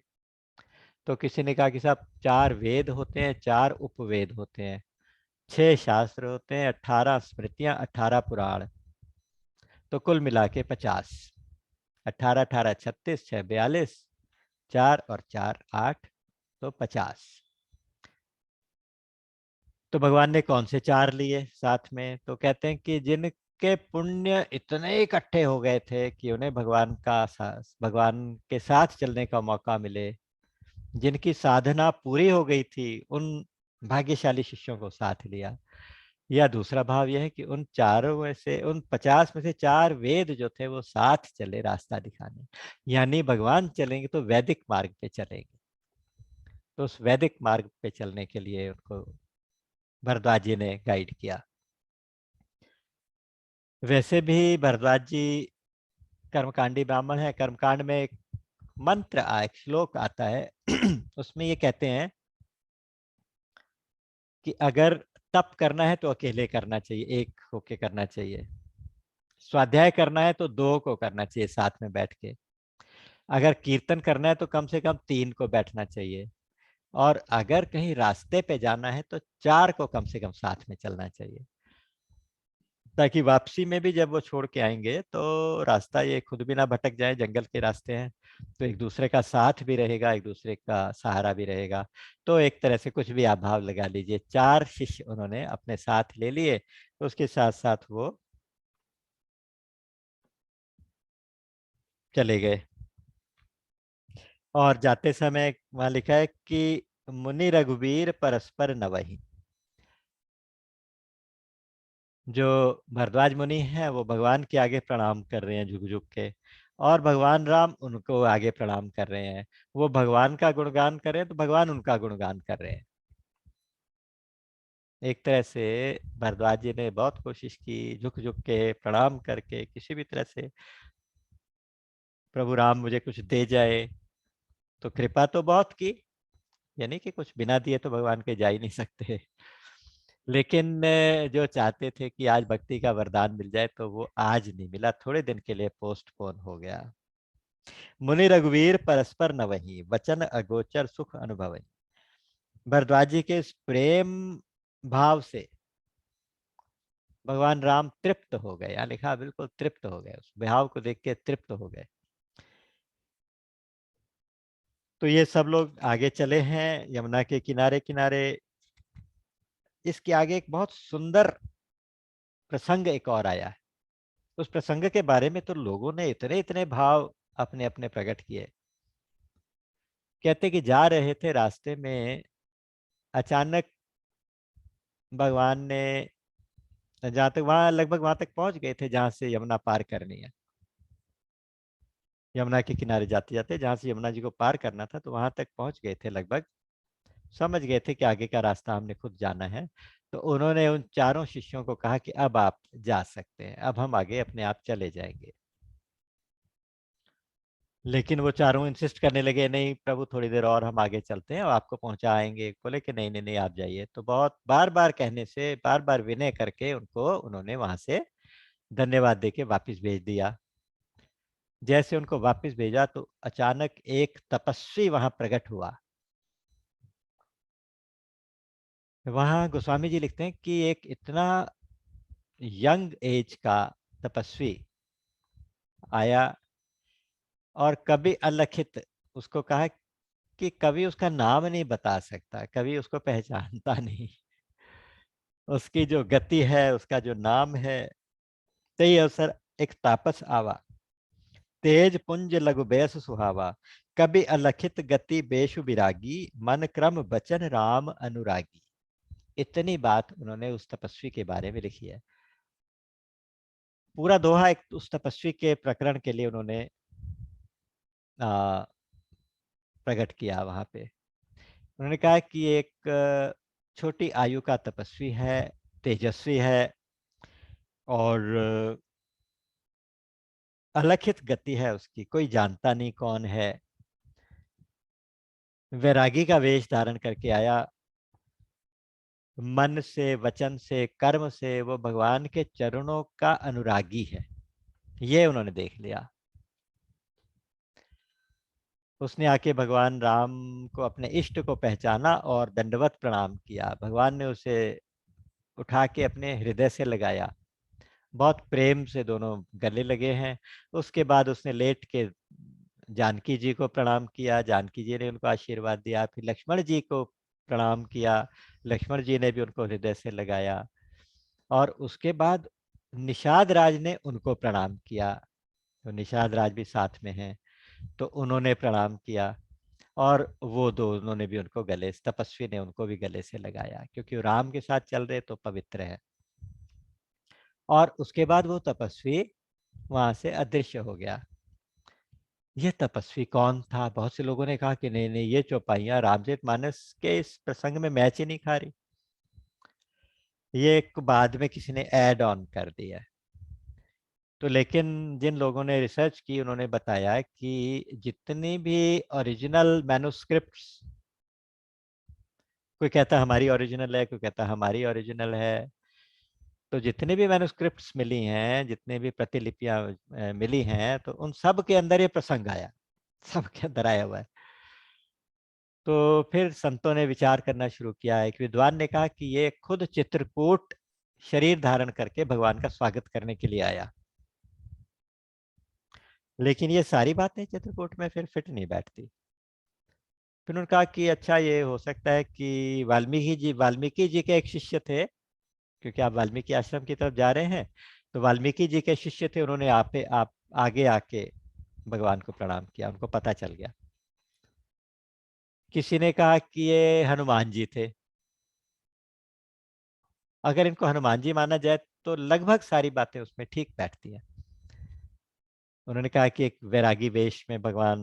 तो किसी ने कहा कि साहब 4 वेद होते हैं, 4 उपवेद होते हैं, 6 शास्त्र होते हैं, 18 स्मृतियां, 18 पुराण। तो कुल मिला के 50। 18 18 36, 6 42, 4 और 4 8, तो 50। तो भगवान ने कौन से 4 लिए साथ में? तो कहते हैं कि जिनके पुण्य इतने इकट्ठे हो गए थे कि उन्हें भगवान के साथ चलने का मौका मिले, जिनकी साधना पूरी हो गई थी, उन भाग्यशाली शिष्यों को साथ लिया। या दूसरा भाव यह है कि उन चारों में से, उन 50 में से 4 वेद जो थे वो साथ चले रास्ता दिखाने, यानी भगवान चलेंगे तो वैदिक मार्ग पे चलेंगे। तो उस वैदिक मार्ग पे चलने के लिए उनको भरद्वाज जी ने गाइड किया। वैसे भी भरद्वाज जी कर्मकांडी ब्राह्मण है। कर्मकांड में एक मंत्र एक श्लोक आता है उसमें ये कहते हैं कि अगर तप करना है तो अकेले करना चाहिए, एक होके करना चाहिए। स्वाध्याय करना है तो 2 को करना चाहिए साथ में बैठ के। अगर कीर्तन करना है तो कम से कम 3 को बैठना चाहिए। और अगर कहीं रास्ते पे जाना है तो 4 को कम से कम साथ में चलना चाहिए, ताकि वापसी में भी जब वो छोड़ के आएंगे तो रास्ता ये खुद भी ना भटक जाए, जंगल के रास्ते हैं तो एक दूसरे का साथ भी रहेगा, एक दूसरे का सहारा भी रहेगा। तो एक तरह से कुछ भी आप भाव लगा लीजिए, 4 शिष्य उन्होंने अपने साथ ले लिए, तो उसके साथ साथ वो चले गए। और जाते समय वहां लिखा है कि मुनि रघुवीर परस्पर नवहि। जो भरद्वाज मुनि हैं वो भगवान के आगे प्रणाम कर रहे हैं झुक झुक के, और भगवान राम उनको आगे प्रणाम कर रहे हैं। वो भगवान का गुणगान कर रहे हैं तो भगवान उनका गुणगान कर रहे हैं। एक तरह से भरद्वाज जी ने बहुत कोशिश की, झुक झुक के प्रणाम करके किसी भी तरह से, प्रभु राम मुझे कुछ दे जाए। तो कृपा तो बहुत की, यानी कि कुछ बिना दिए तो भगवान के जा ही नहीं सकते। लेकिन जो चाहते थे कि आज भक्ति का वरदान मिल जाए तो वो आज नहीं मिला, थोड़े दिन के लिए पोस्टपोन हो गया। मुनि रघुवीर परस्पर नवहि, वचन अगोचर सुख अनुभवहि। भरद्वाज जी के इस प्रेम भाव से भगवान राम तृप्त हो गए, यहाँ लिखा बिल्कुल तृप्त हो गए, उस भाव को देख के तृप्त हो गए। तो ये सब लोग आगे चले हैं यमुना के किनारे किनारे। इसके आगे एक बहुत सुंदर प्रसंग एक और आया है। उस प्रसंग के बारे में तो लोगों ने इतने इतने भाव अपने अपने प्रकट किए। कहते कि जा रहे थे रास्ते में, अचानक भगवान ने, जहाँ तक वहां लगभग वहां तक पहुंच गए थे जहां से यमुना पार करनी है। यमुना के किनारे जाते जाते जहां से यमुना जी को पार करना था तो वहां तक पहुंच गए थे लगभग, समझ गए थे कि आगे का रास्ता हमने खुद जाना है। तो उन्होंने उन चारों शिष्यों को कहा कि अब आप जा सकते हैं, अब हम आगे अपने आप चले जाएंगे। लेकिन वो चारों इंसिस्ट करने लगे, नहीं प्रभु थोड़ी देर और हम आगे चलते हैं और आपको पहुंचाएंगे। बोले कि नहीं नहीं नहीं आप जाइए। तो बहुत बार बार कहने से, बार बार विनय करके उनको उन्होंने वहां से धन्यवाद देके वापस भेज दिया। जैसे उनको वापस भेजा तो अचानक एक तपस्वी वहां प्रकट हुआ। वहां गोस्वामी जी लिखते हैं कि एक इतना यंग एज का तपस्वी आया, और कभी अलिखित, उसको कहा कि कभी उसका नाम नहीं बता सकता, कभी उसको पहचानता नहीं, उसकी जो गति है, उसका जो नाम है। तई अवसर एक तापस आवा, तेज पुंज लघु बेस सुहावा, कभी अलखित गति बेशु विरागी, मन क्रम बचन राम अनुरागी। इतनी बात उन्होंने उस तपस्वी के बारे में लिखी है। पूरा दोहा एक उस तपस्वी के प्रकरण के लिए उन्होंने प्रकट किया वहां पे। उन्होंने कहा कि एक छोटी आयु का तपस्वी है, तेजस्वी है, और अलखित गति है उसकी, कोई जानता नहीं कौन है। वैरागी का वेश धारण करके आया, मन से वचन से कर्म से वो भगवान के चरणों का अनुरागी है, ये उन्होंने देख लिया। उसने आके भगवान राम को, अपने इष्ट को पहचाना और दंडवत प्रणाम किया। भगवान ने उसे उठा के अपने हृदय से लगाया, बहुत प्रेम से दोनों गले लगे हैं। उसके बाद उसने लेट के जानकी जी को प्रणाम किया, जानकी जी ने उनको आशीर्वाद दिया। फिर लक्ष्मण जी को प्रणाम किया, लक्ष्मण जी ने भी उनको हृदय से लगाया। और उसके बाद निषाद राज ने उनको प्रणाम किया, तो निषाद राज भी साथ में हैं, तो उन्होंने प्रणाम किया। और वो दो, उन्होंने भी उनको गले, तपस्वी ने उनको भी गले से लगाया, क्योंकि वो राम के साथ चल रहे तो पवित्र है। और उसके बाद वो तपस्वी वहां से अदृश्य हो गया। ये तपस्वी कौन था? बहुत से लोगों ने कहा कि नहीं नहीं, ये चौपाइयां रामचरितमानस के इस प्रसंग में मैच ही नहीं खा रही, ये एक बाद में किसी ने ऐड ऑन कर दिया है। तो लेकिन जिन लोगों ने रिसर्च की उन्होंने बताया कि जितनी भी ओरिजिनल मैन्युस्क्रिप्ट्स, कोई कहता हमारी ओरिजिनल है, कोई कहता हमारी ओरिजिनल है, तो जितने भी मैन्युस्क्रिप्ट्स मिली हैं, जितने भी प्रतिलिपियां मिली हैं, तो उन सब के अंदर ये प्रसंग आया, सब के अंदर आया हुआ है। तो फिर संतों ने विचार करना शुरू किया। एक विद्वान ने कहा कि ये खुद चित्रकूट शरीर धारण करके भगवान का स्वागत करने के लिए आया, लेकिन ये सारी बातें चित्रकूट में फिर फिट नहीं बैठती। फिर उन्होंने कहा कि अच्छा, ये हो सकता है कि वाल्मीकि जी के एक शिष्य थे, क्योंकि आप वाल्मीकि आश्रम की तरफ जा रहे हैं, तो वाल्मीकि जी के शिष्य थे, उन्होंने आप आगे आके भगवान को प्रणाम किया, उनको पता चल गया। किसी ने कहा कि ये हनुमान जी थे। अगर इनको हनुमान जी माना जाए तो लगभग सारी बातें उसमें ठीक बैठती हैं। उन्होंने कहा कि एक वैरागी वेश में भगवान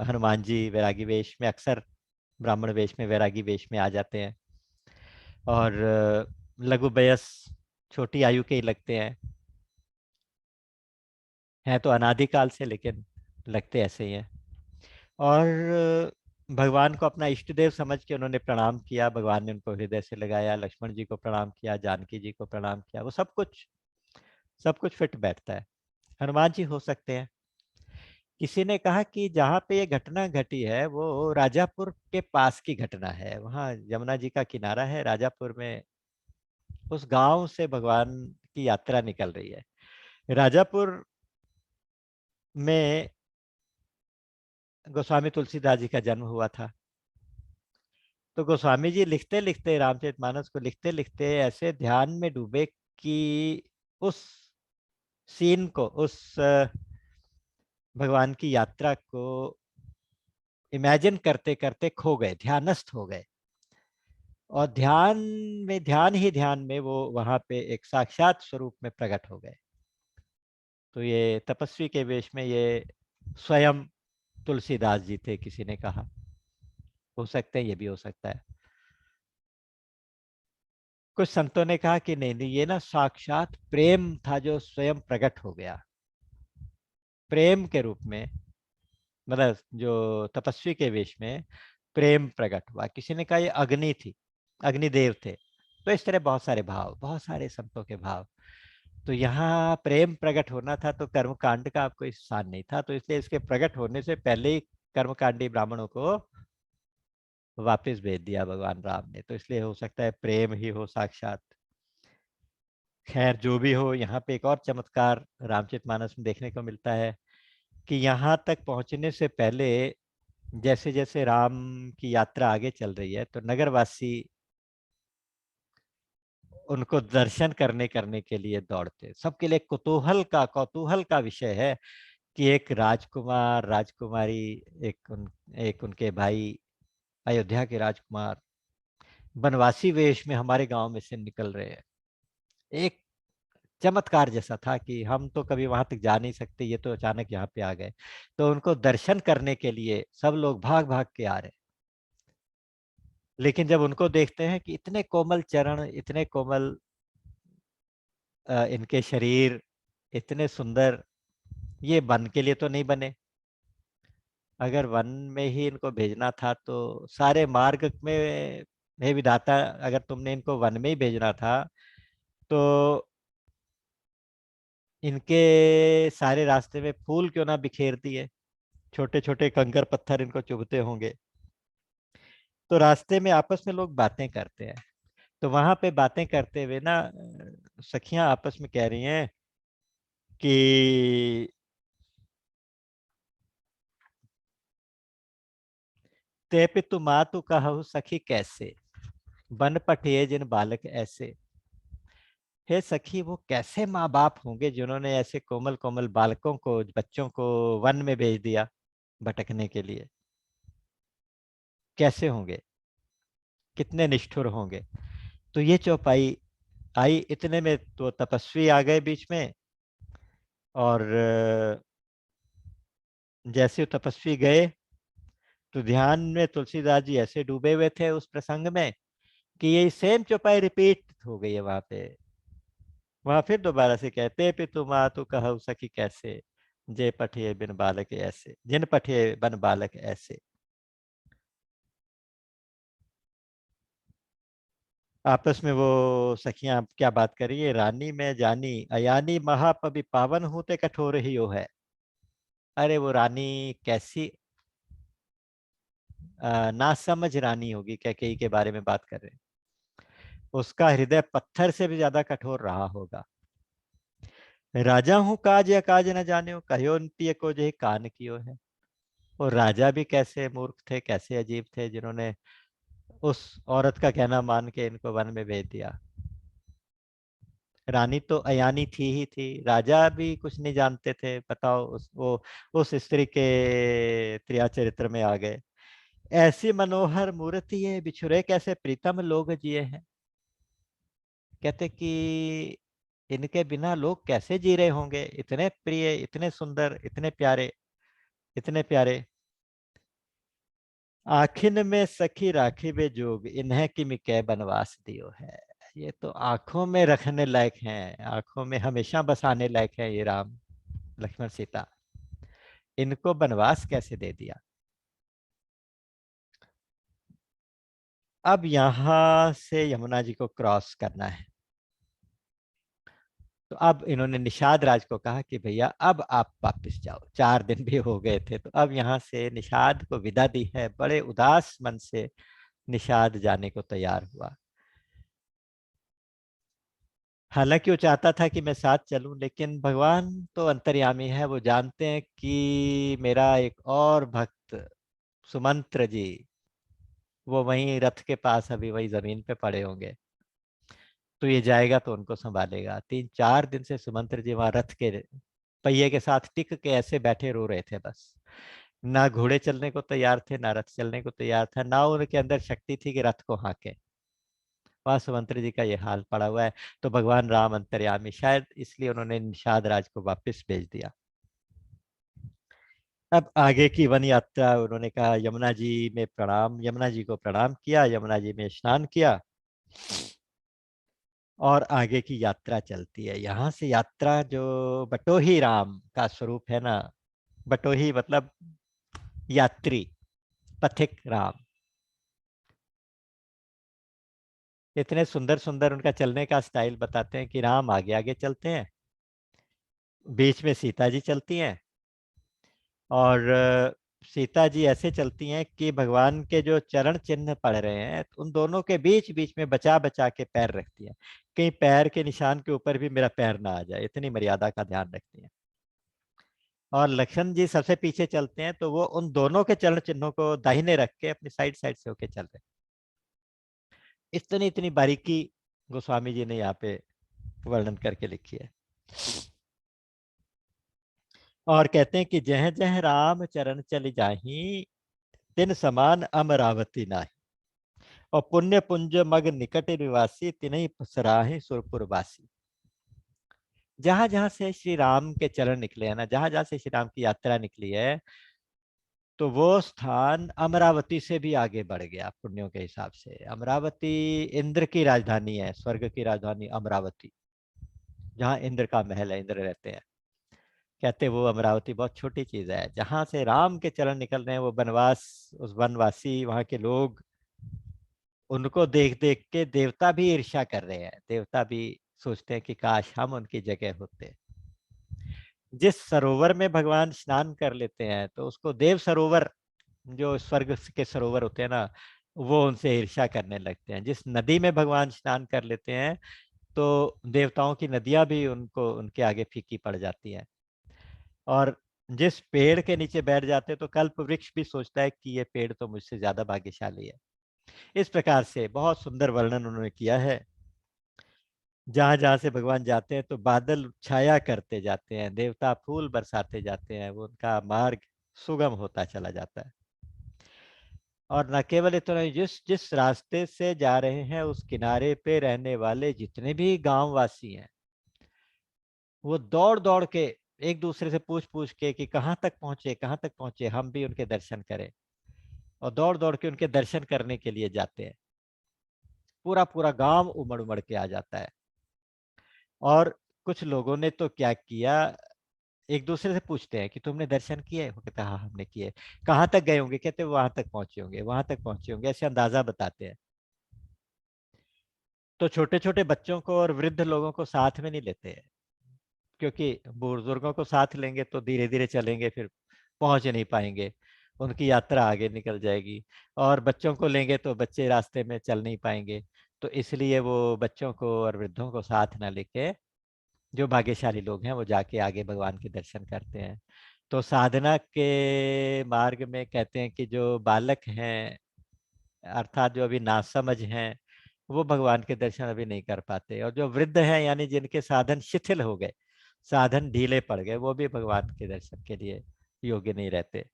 हनुमान जी वैरागी वेश में, अक्सर ब्राह्मण वेश में वैरागी वेश में आ जाते हैं, और लघु बयस, छोटी आयु के ही लगते हैं तो अनादिकाल से, लेकिन लगते ऐसे ही हैं। और भगवान को अपना इष्ट देव समझ के उन्होंने प्रणाम किया, भगवान ने उनको हृदय से लगाया, लक्ष्मण जी को प्रणाम किया, जानकी जी को प्रणाम किया, वो सब कुछ फिट बैठता है। हनुमान जी हो सकते हैं। किसी ने कहा कि जहाँ पे ये घटना घटी है वो राजापुर के पास की घटना है, वहाँ यमुना जी का किनारा है राजापुर में, उस गांव से भगवान की यात्रा निकल रही है। राजापुर में गोस्वामी तुलसीदास जी का जन्म हुआ था। तो गोस्वामी जी लिखते लिखते, रामचरितमानस को लिखते लिखते ऐसे ध्यान में डूबे कि उस सीन को, उस भगवान की यात्रा को इमेजिन करते करते खो गए, ध्यानस्थ हो गए, और ध्यान में वो वहां पे एक साक्षात स्वरूप में प्रकट हो गए। तो ये तपस्वी के वेश में ये स्वयं तुलसीदास जी थे, किसी ने कहा। हो सकते हैं, ये भी हो सकता है। कुछ संतों ने कहा कि नहीं नहीं, ये ना साक्षात प्रेम था जो स्वयं प्रकट हो गया, प्रेम के रूप में, मतलब जो तपस्वी के वेश में प्रेम प्रकट हुआ। किसी ने कहा ये अग्नि थी, अग्निदेव थे। तो इस तरह बहुत सारे भाव, बहुत सारे संतों के भाव। तो यहाँ प्रेम प्रकट होना था, तो कर्मकांड का कोई स्थान नहीं था, तो इसलिए इसके प्रकट होने से पहले ही कर्मकांडी ब्राह्मणों को वापस भेज दिया भगवान राम ने। तो इसलिए हो सकता है प्रेम ही हो साक्षात। खैर जो भी हो, यहाँ पे एक और चमत्कार रामचरितमानस में देखने को मिलता है कि यहाँ तक पहुंचने से पहले, जैसे जैसे राम की यात्रा आगे चल रही है, तो नगरवासी उनको दर्शन करने करने के लिए दौड़ते। सबके लिए कौतूहल का विषय है कि एक राजकुमार, राजकुमारी, एक उनके भाई, अयोध्या के राजकुमार बनवासी वेश में हमारे गांव में से निकल रहे हैं। एक चमत्कार जैसा था कि हम तो कभी वहां तक जा नहीं सकते, ये तो अचानक यहाँ पे आ गए। तो उनको दर्शन करने के लिए सब लोग भाग भाग के आ रहे हैं। लेकिन जब उनको देखते हैं कि इतने कोमल चरण, इतने कोमल इनके शरीर, इतने सुंदर, ये वन के लिए तो नहीं बने। अगर वन में ही इनको भेजना था तो सारे मार्ग में, हे विधाता, अगर तुमने इनको वन में ही भेजना था तो इनके सारे रास्ते में फूल क्यों ना बिखेर दिए, छोटे छोटे कंकर पत्थर इनको चुभते होंगे। तो रास्ते में आपस में लोग बातें करते हैं। तो वहां पे बातें करते हुए ना सखियां आपस में कह रही हैं कि ते पितु मातु कहु सखी कैसे, बन पठिए जिन बालक ऐसे। हे सखी, वो कैसे माँ बाप होंगे जिन्होंने ऐसे कोमल कोमल बालकों को, बच्चों को वन में भेज दिया भटकने के लिए। कैसे होंगे, कितने निष्ठुर होंगे। तो ये चौपाई आई इतने में तो तपस्वी आ गए बीच में, और जैसे वो तपस्वी गए तो ध्यान में तुलसीदास जी ऐसे डूबे हुए थे उस प्रसंग में कि ये सेम चौपाई रिपीट हो गई है वहां पे। वहां फिर दोबारा से कहते पितु मातु कहु सखी कैसे, जे पठिए बिन बालक ऐसे, जिन पठिए बन बालक ऐसे। आपस में वो सखियां क्या बात कर रही है, रानी में जानी अयानी महापवि पावन होते कठोर ही हो है। अरे वो रानी कैसी ना समझ रानी होगी, कैकेयी के बारे में बात कर रहे हैं। उसका हृदय पत्थर से भी ज्यादा कठोर रहा होगा। राजा हूँ काज या काज न जाने, कहो पिय को जे कान कियो है। और राजा भी कैसे मूर्ख थे, कैसे अजीब थे, जिन्होंने उस औरत का कहना मान के इनको वन में भेज दिया। रानी तो अयानी थी ही थी, राजा भी कुछ नहीं जानते थे। बताओ वो उस स्त्री के त्रिया चरित्र में आ गए। ऐसी मनोहर मूर्ति है, बिछुरे कैसे प्रीतम लोग जिए हैं। कहते कि इनके बिना लोग कैसे जी रहे होंगे, इतने प्रिय, इतने सुंदर, इतने प्यारे, इतने प्यारे। आखिन में सखी राखी बे जोग, इन्हें कि मिकै बनवास दियो है। ये तो आंखों में रखने लायक हैं, आंखों में हमेशा बसाने लायक है ये राम लक्ष्मण सीता। इनको बनवास कैसे दे दिया। अब यहां से यमुना जी को क्रॉस करना है। तो अब इन्होंने निषाद राज को कहा कि भैया अब आप वापस जाओ, 4 दिन भी हो गए थे। तो अब यहाँ से निषाद को विदा दी है। बड़े उदास मन से निषाद जाने को तैयार हुआ। हालांकि वो चाहता था कि मैं साथ चलूं, लेकिन भगवान तो अंतर्यामी है, वो जानते हैं कि मेरा एक और भक्त सुमंत्र जी, वो वहीं रथ के पास अभी वही जमीन पे पड़े होंगे। तो ये जाएगा तो उनको संभालेगा। 3-4 दिन से सुमंत्र जी वहां रथ के पहिए के साथ टिक के ऐसे बैठे रो रहे थे बस। ना घोड़े चलने को तैयार थे, ना रथ चलने को तैयार था, ना उनके अंदर शक्ति थी कि रथ को हाँके। वहां सुमंत्र जी का ये हाल पड़ा हुआ है। तो भगवान राम अंतर्यामी, शायद इसलिए उन्होंने निषाद राज को वापस भेज दिया। अब आगे की वन यात्रा, उन्होंने कहा यमुना जी में प्रणाम, यमुना जी को प्रणाम किया, यमुना जी में स्नान किया, और आगे की यात्रा चलती है। यहाँ से यात्रा जो बटोही राम का स्वरूप है ना, बटोही मतलब यात्री, पथिक राम। इतने सुंदर सुंदर उनका चलने का स्टाइल बताते हैं कि राम आगे आगे चलते हैं, बीच में सीता जी चलती हैं, और सीता जी ऐसे चलती हैं कि भगवान के जो चरण चिन्ह पड़ रहे हैं उन दोनों के बीच बीच में बचा बचा के पैर रखती हैं। कहीं पैर के निशान के ऊपर भी मेरा पैर ना आ जाए, इतनी मर्यादा का ध्यान रखती हैं। और लक्ष्मण जी सबसे पीछे चलते हैं, तो वो उन दोनों के चरण चिन्हों को दाहिने रख के अपनी साइड साइड से होके चल रहे हैं। इतनी इतनी बारीकी गोस्वामी जी ने यहाँ पे वर्णन करके लिखी है। और कहते हैं कि जह जह राम चरण चल जाही, तिन समान अमरावती नाही। और पुण्य पुंज मग निकट निवासी, तिन्हि सराहि सुरपुर वासी। जहां जहां से श्री राम के चरण निकले हैं ना, जहां जहां से श्री राम की यात्रा निकली है, तो वो स्थान अमरावती से भी आगे बढ़ गया पुण्यों के हिसाब से। अमरावती इंद्र की राजधानी है, स्वर्ग की राजधानी अमरावती, जहाँ इंद्र का महल है, इंद्र रहते हैं। कहते वो अमरावती बहुत छोटी चीज है। जहां से राम के चरण निकल रहे हैं, वो वनवास, उस वनवासी वहां के लोग, उनको देख देख के देवता भी ईर्ष्या कर रहे हैं। देवता भी सोचते हैं कि काश हम उनकी जगह होते। जिस सरोवर में भगवान स्नान कर लेते हैं, तो उसको देव सरोवर, जो स्वर्ग के सरोवर होते हैं ना, वो उनसे ईर्ष्या करने लगते हैं। जिस नदी में भगवान स्नान कर लेते हैं, तो देवताओं की नदियां भी उनको, उनके आगे फीकी पड़ जाती हैं। और जिस पेड़ के नीचे बैठ जाते हैं, तो कल्प वृक्ष भी सोचता है कि ये पेड़ तो मुझसे ज्यादा भाग्यशाली है। इस प्रकार से बहुत सुंदर वर्णन उन्होंने किया है। जहां जहां से भगवान जाते हैं, तो बादल छाया करते जाते हैं, देवता फूल बरसाते जाते हैं, वो उनका मार्ग सुगम होता चला जाता है। और न केवल इतना ही, जिस जिस रास्ते से जा रहे हैं उस किनारे पे रहने वाले जितने भी गांव वासी हैं, वो दौड़ दौड़ के एक दूसरे से पूछ पूछ के कि कहाँ तक पहुंचे, कहाँ तक पहुंचे, हम भी उनके दर्शन करें। और दौड़ दौड़ के उनके दर्शन करने के लिए जाते हैं। पूरा पूरा गांव उमड़ उमड़ के आ जाता है। और कुछ लोगों ने तो क्या किया, एक दूसरे से पूछते हैं कि तुमने दर्शन किए, वो कहता है हाँ हमने किए। कहाँ तक गए होंगे, कहते वहां तक पहुंचे होंगे, वहां तक पहुंचे होंगे, ऐसे अंदाजा बताते हैं। तो छोटे छोटे बच्चों को और वृद्ध लोगों को साथ में नहीं लेते हैं, क्योंकि बुजुर्गों को साथ लेंगे तो धीरे धीरे चलेंगे, फिर पहुंच नहीं पाएंगे, उनकी यात्रा आगे निकल जाएगी। और बच्चों को लेंगे तो बच्चे रास्ते में चल नहीं पाएंगे। तो इसलिए वो बच्चों को और वृद्धों को साथ ना लेके, जो भाग्यशाली लोग हैं वो जाके आगे भगवान के दर्शन करते हैं। तो साधना के मार्ग में कहते हैं कि जो बालक हैं, अर्थात जो अभी नासमझ हैं, वो भगवान के दर्शन अभी नहीं कर पाते। और जो वृद्ध हैं, यानी जिनके साधन शिथिल हो गए, साधन ढीले पड़ गए, वो भी भगवान के दर्शन के लिए योग्य नहीं रहते।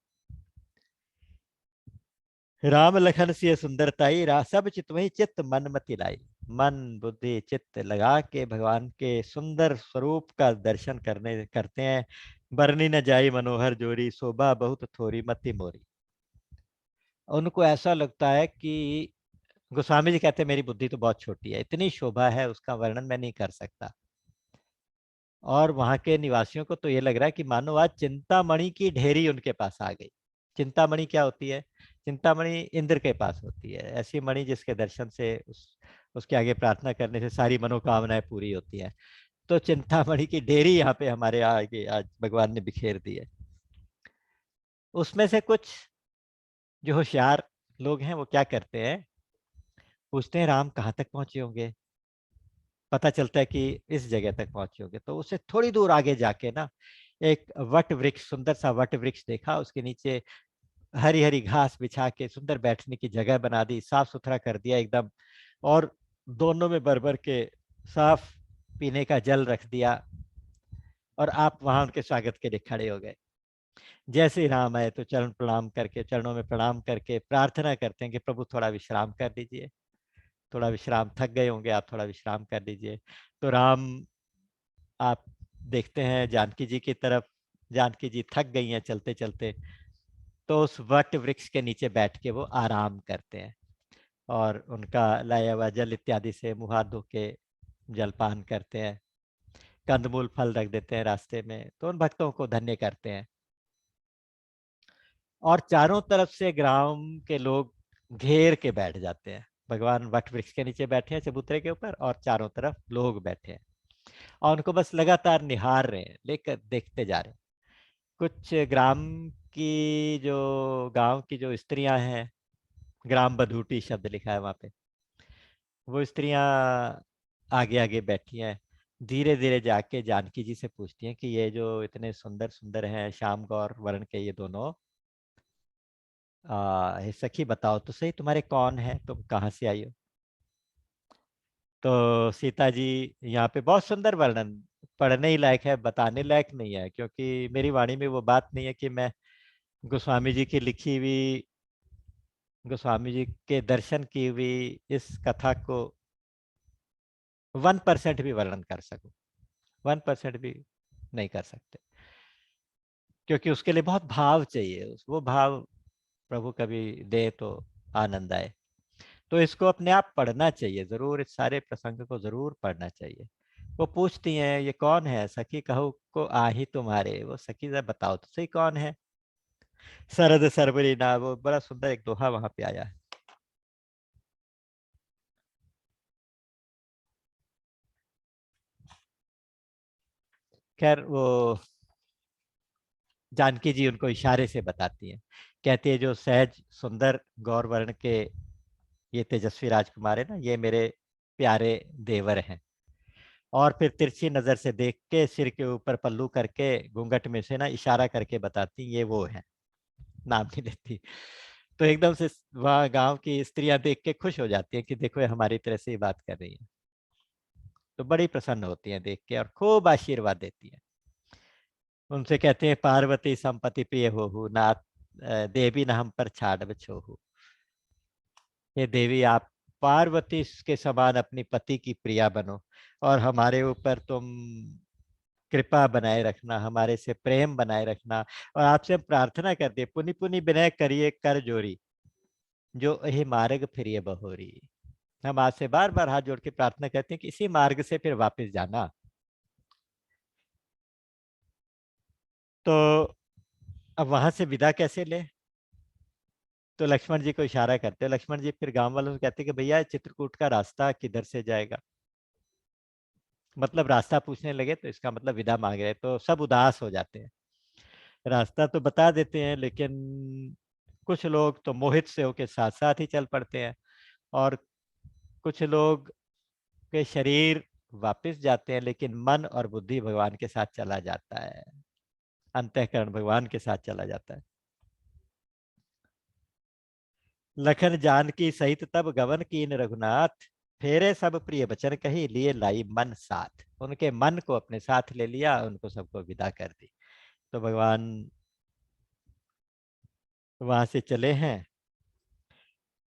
राम लखन सिय सुंदरताई, सब चित वही चित्त मन मति लाई। मन बुद्धि चित्त लगा के भगवान के सुंदर स्वरूप का दर्शन करने करते हैं। बरनी न जाई मनोहर जोरी, शोभा बहुत थोरी मति मोरी। उनको ऐसा लगता है कि, गोस्वामी जी कहते हैं मेरी बुद्धि तो बहुत छोटी है, इतनी शोभा है उसका वर्णन मैं नहीं कर सकता। और वहां के निवासियों को तो ये लग रहा है कि मानो आज चिंतामणि की ढेरी उनके पास आ गई। चिंतामणि क्या होती है? चिंतामणि इंद्र के पास होती है, ऐसी मणि जिसके दर्शन से उसके आगे प्रार्थना करने से सारी मनोकामनाएं पूरी होती हैं। तो चिंतामणि की ढेरी यहाँ पे हमारे आगे आज भगवान ने बिखेर दी है। उसमें से कुछ जो होशियार लोग हैं वो क्या करते हैं, पूछते हैं राम कहाँ तक पहुंचे होंगे। पता चलता है कि इस जगह तक पहुंचे होंगे, तो उससे थोड़ी दूर आगे जाके ना एक वट वृक्ष, सुंदर सा वट वृक्ष देखा, उसके नीचे हरी हरी घास बिछा के सुंदर बैठने की जगह बना दी, साफ सुथरा कर दिया एकदम। और दोनों में भर भर के साफ पीने का जल रख दिया। और आप वहां उनके स्वागत के लिए खड़े हो गए। जैसे ही राम आए तो चरण प्रणाम करके, चरणों में प्रणाम करके प्रार्थना करते हैं कि प्रभु थोड़ा विश्राम कर लीजिए, थोड़ा विश्राम, थक गए होंगे आप, थोड़ा विश्राम कर लीजिए। तो राम, आप देखते हैं जानकी जी की तरफ, जानकी जी थक गई हैं चलते चलते, तो उस वट वृक्ष के नीचे बैठ के वो आराम करते हैं। और उनका लाया हुआ जल इत्यादि से मुंह हाथ धो के जलपान करते हैं, कंदमूल फल रख देते हैं रास्ते में, तो उन भक्तों को धन्य करते हैं। और चारों तरफ से ग्राम के लोग घेर के बैठ जाते हैं। भगवान वट वृक्ष के नीचे बैठे हैं चबूतरे के ऊपर, और चारों तरफ लोग बैठे हैं और उनको बस लगातार निहार रहे हैं, लेकर देखते जा रहे हैं। कुछ ग्राम की जो गांव की जो स्त्रियां हैं, ग्राम बधूटी शब्द लिखा है वहां पे, वो स्त्रियां आगे आगे बैठी हैं। धीरे धीरे जाके जानकी जी से पूछती हैं कि ये जो इतने सुंदर सुंदर हैं, श्याम गौर वर्ण के ये दोनों, हे सखी बताओ तो सही तुम्हारे कौन है, तुम कहाँ से आई हो? तो सीता जी, यहाँ पे बहुत सुंदर वर्णन, पढ़ने ही लायक है, बताने लायक नहीं है, क्योंकि मेरी वाणी में वो बात नहीं है कि मैं गोस्वामी जी की लिखी हुई, गोस्वामी जी के दर्शन की हुई इस कथा को 1% भी वर्णन कर सकूं। 1% भी नहीं कर सकते, क्योंकि उसके लिए बहुत भाव चाहिए, वो भाव प्रभु कभी दे तो आनंद आए। तो इसको अपने आप पढ़ना चाहिए जरूर, इस सारे प्रसंग को जरूर पढ़ना चाहिए। वो पूछती हैं ये कौन है सखी, कहूँ को आही तुम्हारे, वो सखी जरा बताओ तो सही कौन है। सरद सरबरी ना, वो बड़ा सुंदर एक दोहा वहां पे आया है। खैर वो जानकी जी उनको इशारे से बताती हैं, कहती है जो सहज सुंदर गौर वर्ण के ये तेजस्वी राजकुमार है ना, ये मेरे प्यारे देवर हैं। और फिर तिरछी नजर से देख के सिर के ऊपर पल्लू करके घूंघट में से ना इशारा करके बताती ये वो है, नाम नहीं लेती। तो एकदम से वहाँ गांव की स्त्रियां देख के खुश हो जाती हैं कि देखो ये हमारी तरह से ही बात कर रही है। तो बड़ी प्रसन्न होती हैं देख के और खूब आशीर्वाद देती हैं। उनसे कहते हैं पार्वती संपत्ति प्रिय हो नाथ, देवी न हम पर छाड़ छोहू। हे देवी, आप पार्वती के समान अपनी पति की प्रिया बनो और हमारे ऊपर तुम कृपा बनाए रखना, हमारे से प्रेम बनाए रखना। और आपसे हम प्रार्थना करते हैं, पुनि पुनि विनय करिए कर जोरी, जो यही मार्ग फिरिए बहोरी। हम आपसे बार बार हाथ जोड़ के प्रार्थना करते हैं कि इसी मार्ग से फिर वापस जाना। तो अब वहां से विदा कैसे ले? तो लक्ष्मण जी को इशारा करते हैं। लक्ष्मण जी फिर गांव वालों से कहते हैं कि भैया, चित्रकूट का रास्ता किधर से जाएगा? मतलब रास्ता पूछने लगे तो इसका मतलब विदा मांग रहे, तो सब उदास हो जाते हैं। रास्ता तो बता देते हैं, लेकिन कुछ लोग तो मोहित से होके साथ साथ ही चल पड़ते हैं, और कुछ लोग के शरीर वापस जाते हैं, लेकिन मन और बुद्धि भगवान के साथ चला जाता है, अंतःकरण भगवान के साथ चला जाता है। लखन जानकी सहित तब गवन कीन रघुनाथ, फेरे सब प्रिय वचन कही लिए लाई मन साथ। उनके मन को अपने साथ ले लिया, उनको सबको विदा कर दी। तो भगवान वहां से चले हैं।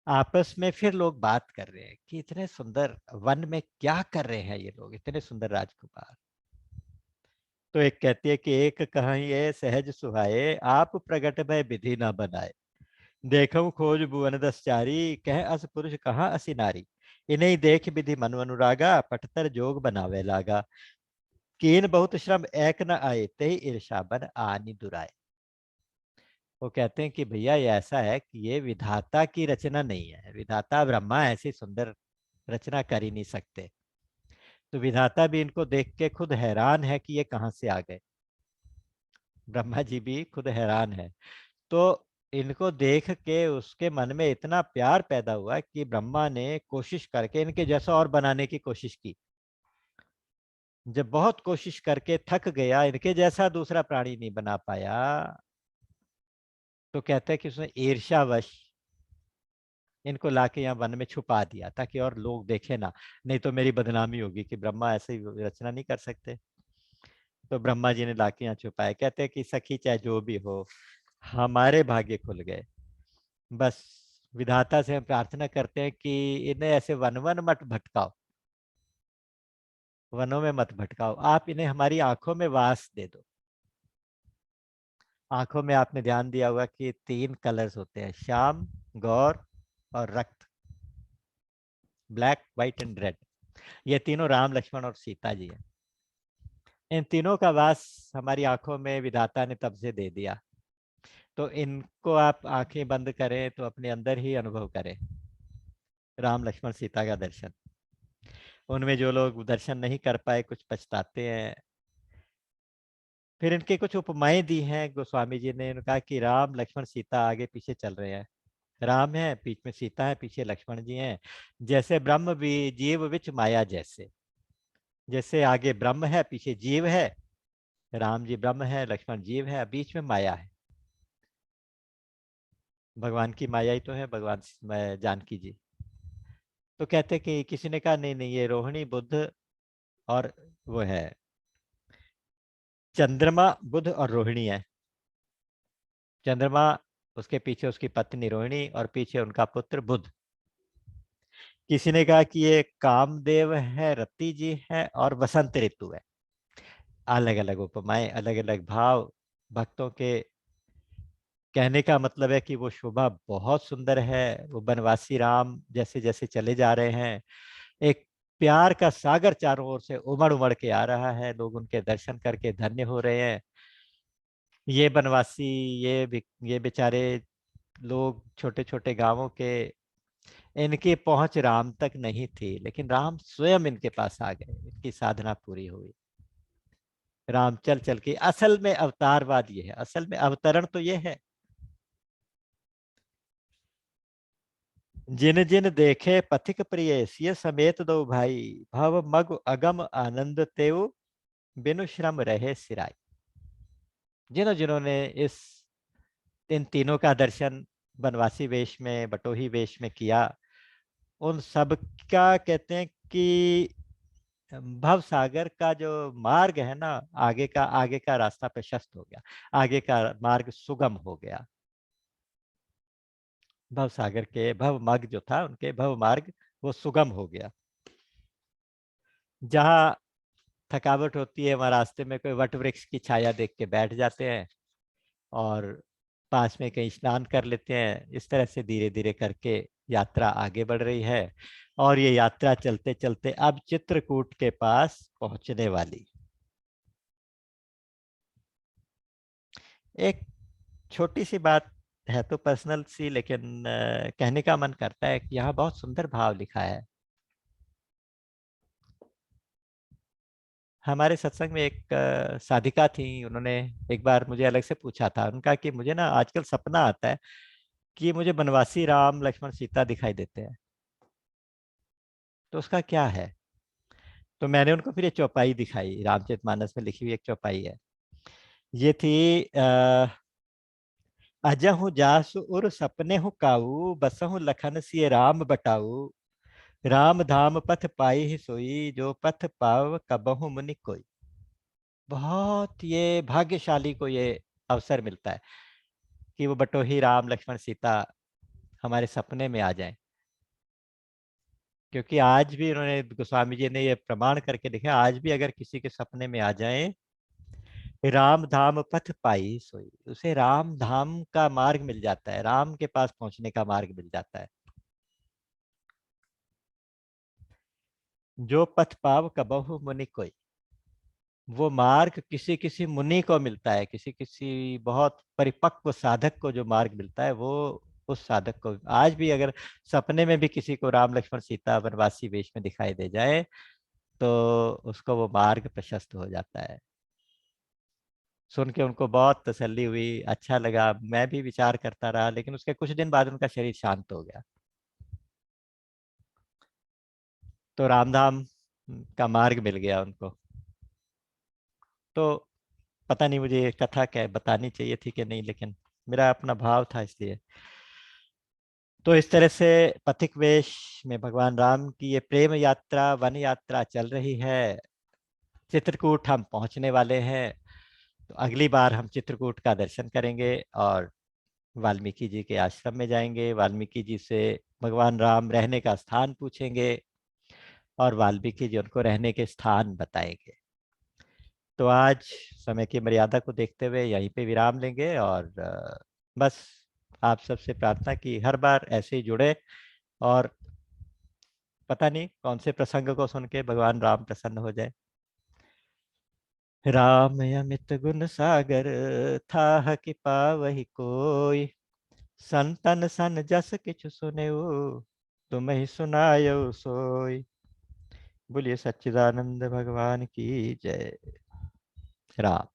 आपस में फिर लोग बात कर रहे हैं कि इतने सुंदर वन में क्या कर रहे हैं ये लोग, इतने सुंदर राजकुमार। तो एक कहती है कि एक कहिए सहज सुहाए, आप प्रगट भय विधि ना बनाए। देखऊं खोज भुवन दस चारी, कह अस पुरुष कहाँ असी नारी। इन्हीं देख विधि मनु अनुरागा, पटतर जोग बनावे लागा। कीन बहुत श्रम एक न आए, तेहि ईर्षा बन आनी दुराए। वो कहते हैं कि भैया, ये ऐसा है कि ये विधाता की रचना नहीं है, विधाता ब्रह्मा ऐसी सुंदर रचना कर ही नहीं सकते। तो विधाता भी इनको देख के खुद हैरान है कि ये कहाँ से आ गए। ब्रह्मा जी भी खुद हैरान है। तो इनको देख के उसके मन में इतना प्यार पैदा हुआ कि ब्रह्मा ने कोशिश करके इनके जैसा और बनाने की कोशिश की। जब बहुत कोशिश करके थक गया, इनके जैसा दूसरा प्राणी नहीं बना पाया, तो कहते हैं कि उसने ईर्ष्यावश इनको लाके यहाँ वन में छुपा दिया, ताकि और लोग देखे ना, नहीं तो मेरी बदनामी होगी कि ब्रह्मा ऐसे ही रचना नहीं कर सकते। तो ब्रह्मा जी ने लाके यहाँ छुपाया। कहते हैं कि सखी चाहे जो भी हो, हमारे भाग्य खुल गए। बस विधाता से हम प्रार्थना करते हैं कि इन्हें ऐसे वन वन मत भटकाओ, वनों में मत भटकाओ, आप इन्हें हमारी आंखों में वास दे दो। आंखों में आपने ध्यान दिया होगा कि तीन कलर्स होते हैं, श्याम, गौर और रक्त, ब्लैक, व्हाइट एंड रेड। ये तीनों राम, लक्ष्मण और सीता जी हैं। इन तीनों का वास हमारी आंखों में विधाता ने तब से दे दिया। तो इनको आप आंखें बंद करें तो अपने अंदर ही अनुभव करें राम, लक्ष्मण, सीता का दर्शन। उनमें जो लोग दर्शन नहीं कर पाए, कुछ पछताते हैं। फिर इनके कुछ उपमाएं दी हैं गोस्वामी जी ने। इन्होंने कहा कि राम, लक्ष्मण, सीता आगे पीछे चल रहे हैं। राम है, बीच में सीता है, पीछे लक्ष्मण जी हैं। जैसे ब्रह्म भी जीव विच माया जैसे, जैसे आगे ब्रह्म है, पीछे जीव है। राम जी ब्रह्म है, लक्ष्मण जीव है, बीच में माया है। भगवान की माया ही तो है भगवान जानकी जी। तो कहते कि किसी ने कहा नहीं नहीं, ये रोहिणी, बुध और वो है चंद्रमा, बुध और रोहिणी है। चंद्रमा, उसके पीछे उसकी पत्नी रोहिणी, और पीछे उनका पुत्र बुध। किसी ने कहा कि ये कामदेव है, रति जी है, और वसंत ऋतु है। अलग अलग उपमाएं, अलग अलग भाव। भक्तों के कहने का मतलब है कि वो शोभा बहुत सुंदर है। वो बनवासी राम जैसे जैसे चले जा रहे हैं, एक प्यार का सागर चारों ओर से उमड़ उमड़ के आ रहा है। लोग उनके दर्शन करके धन्य हो रहे हैं। ये बनवासी, ये बेचारे लोग छोटे छोटे गांवों के, इनकी पहुंच राम तक नहीं थी, लेकिन राम स्वयं इनके पास आ गए, इनकी साधना पूरी हुई। राम चल चल के, असल में अवतारवाद ये है, असल में अवतरण तो ये है। जिन जिन देखे पथिक प्रिय, सिय समेत दो भाई, भव मग अगम आनंद तेव, बिनु श्रम रहे सिराई। जिन्होंने इस इन तीनों का दर्शन बनवासी वेश में, बटोही वेश में किया, उन सब का कहते हैं कि भव सागर का जो मार्ग है ना, आगे का रास्ता प्रशस्त हो गया, आगे का मार्ग सुगम हो गया। भव सागर के भव मार्ग जो था, उनके भव मार्ग वो सुगम हो गया। जहाँ थकावट होती है वहाँ रास्ते में कोई वट वृक्ष की छाया देख के बैठ जाते हैं और पास में कहीं स्नान कर लेते हैं। इस तरह से धीरे धीरे करके यात्रा आगे बढ़ रही है और ये यात्रा चलते चलते अब चित्रकूट के पास पहुंचने वाली। एक छोटी सी बात है तो पर्सनल सी, लेकिन कहने का मन करता है कि यहाँ बहुत सुंदर भाव लिखा है। हमारे सत्संग में एक साधिका थी, उन्होंने एक बार मुझे अलग से पूछा था। उनका कि मुझे ना आजकल सपना आता है कि मुझे बनवासी राम लक्ष्मण सीता दिखाई देते हैं, तो उसका क्या है। तो मैंने उनको फिर ये चौपाई दिखाई, रामचरितमानस में लिखी हुई एक चौपाई है। ये थी अजहु जासु उर सपने हु काऊ, बसहु लखन सिय राम बटाऊ, राम धाम पथ पाई ही सोई, जो पथ पाव कबहु मुनि कोई। बहुत ये भाग्यशाली को ये अवसर मिलता है कि वो बटोही राम लक्ष्मण सीता हमारे सपने में आ जाएं। क्योंकि आज भी उन्होंने, गोस्वामी जी ने ये प्रमाण करके दिखा, आज भी अगर किसी के सपने में आ जाएं, राम धाम पथ पाई सोई, उसे राम धाम का मार्ग मिल जाता है, राम के पास पहुंचने का मार्ग मिल जाता है। जो पथ पाव कबहु मुनि कोई, वो मार्ग किसी किसी मुनि को मिलता है, किसी किसी बहुत परिपक्व साधक को जो मार्ग मिलता है, वो उस साधक को आज भी अगर सपने में भी किसी को राम लक्ष्मण सीता वनवासी वेश में दिखाई दे जाए तो उसको वो मार्ग प्रशस्त हो जाता है। सुन के उनको बहुत तसल्ली हुई, अच्छा लगा। मैं भी विचार करता रहा, लेकिन उसके कुछ दिन बाद उनका शरीर शांत हो गया। तो रामधाम का मार्ग मिल गया उनको। तो पता नहीं मुझे ये कथा क्या बतानी चाहिए थी कि नहीं, लेकिन मेरा अपना भाव था इसलिए। तो इस तरह से पथिक वेश में भगवान राम की ये प्रेम यात्रा, वन यात्रा चल रही है। चित्रकूट हम पहुंचने वाले हैं। तो अगली बार हम चित्रकूट का दर्शन करेंगे और वाल्मीकि जी के आश्रम में जाएंगे, वाल्मीकि जी से भगवान राम रहने का स्थान पूछेंगे और वाल्मीकि जी उनको रहने के स्थान बताएंगे। तो आज समय की मर्यादा को देखते हुए यहीं पे विराम लेंगे और बस आप सबसे प्रार्थना की हर बार ऐसे ही जुड़े और पता नहीं कौन से प्रसंग को सुन के भगवान राम प्रसन्न हो जाए। राम अमित गुण सागर, था कि पावहि कोई, संतन सन जस किछु सुनेऊ, तुम ही सुनायो सोई। बोलिए सच्चिदानंद भगवान की जय। राम।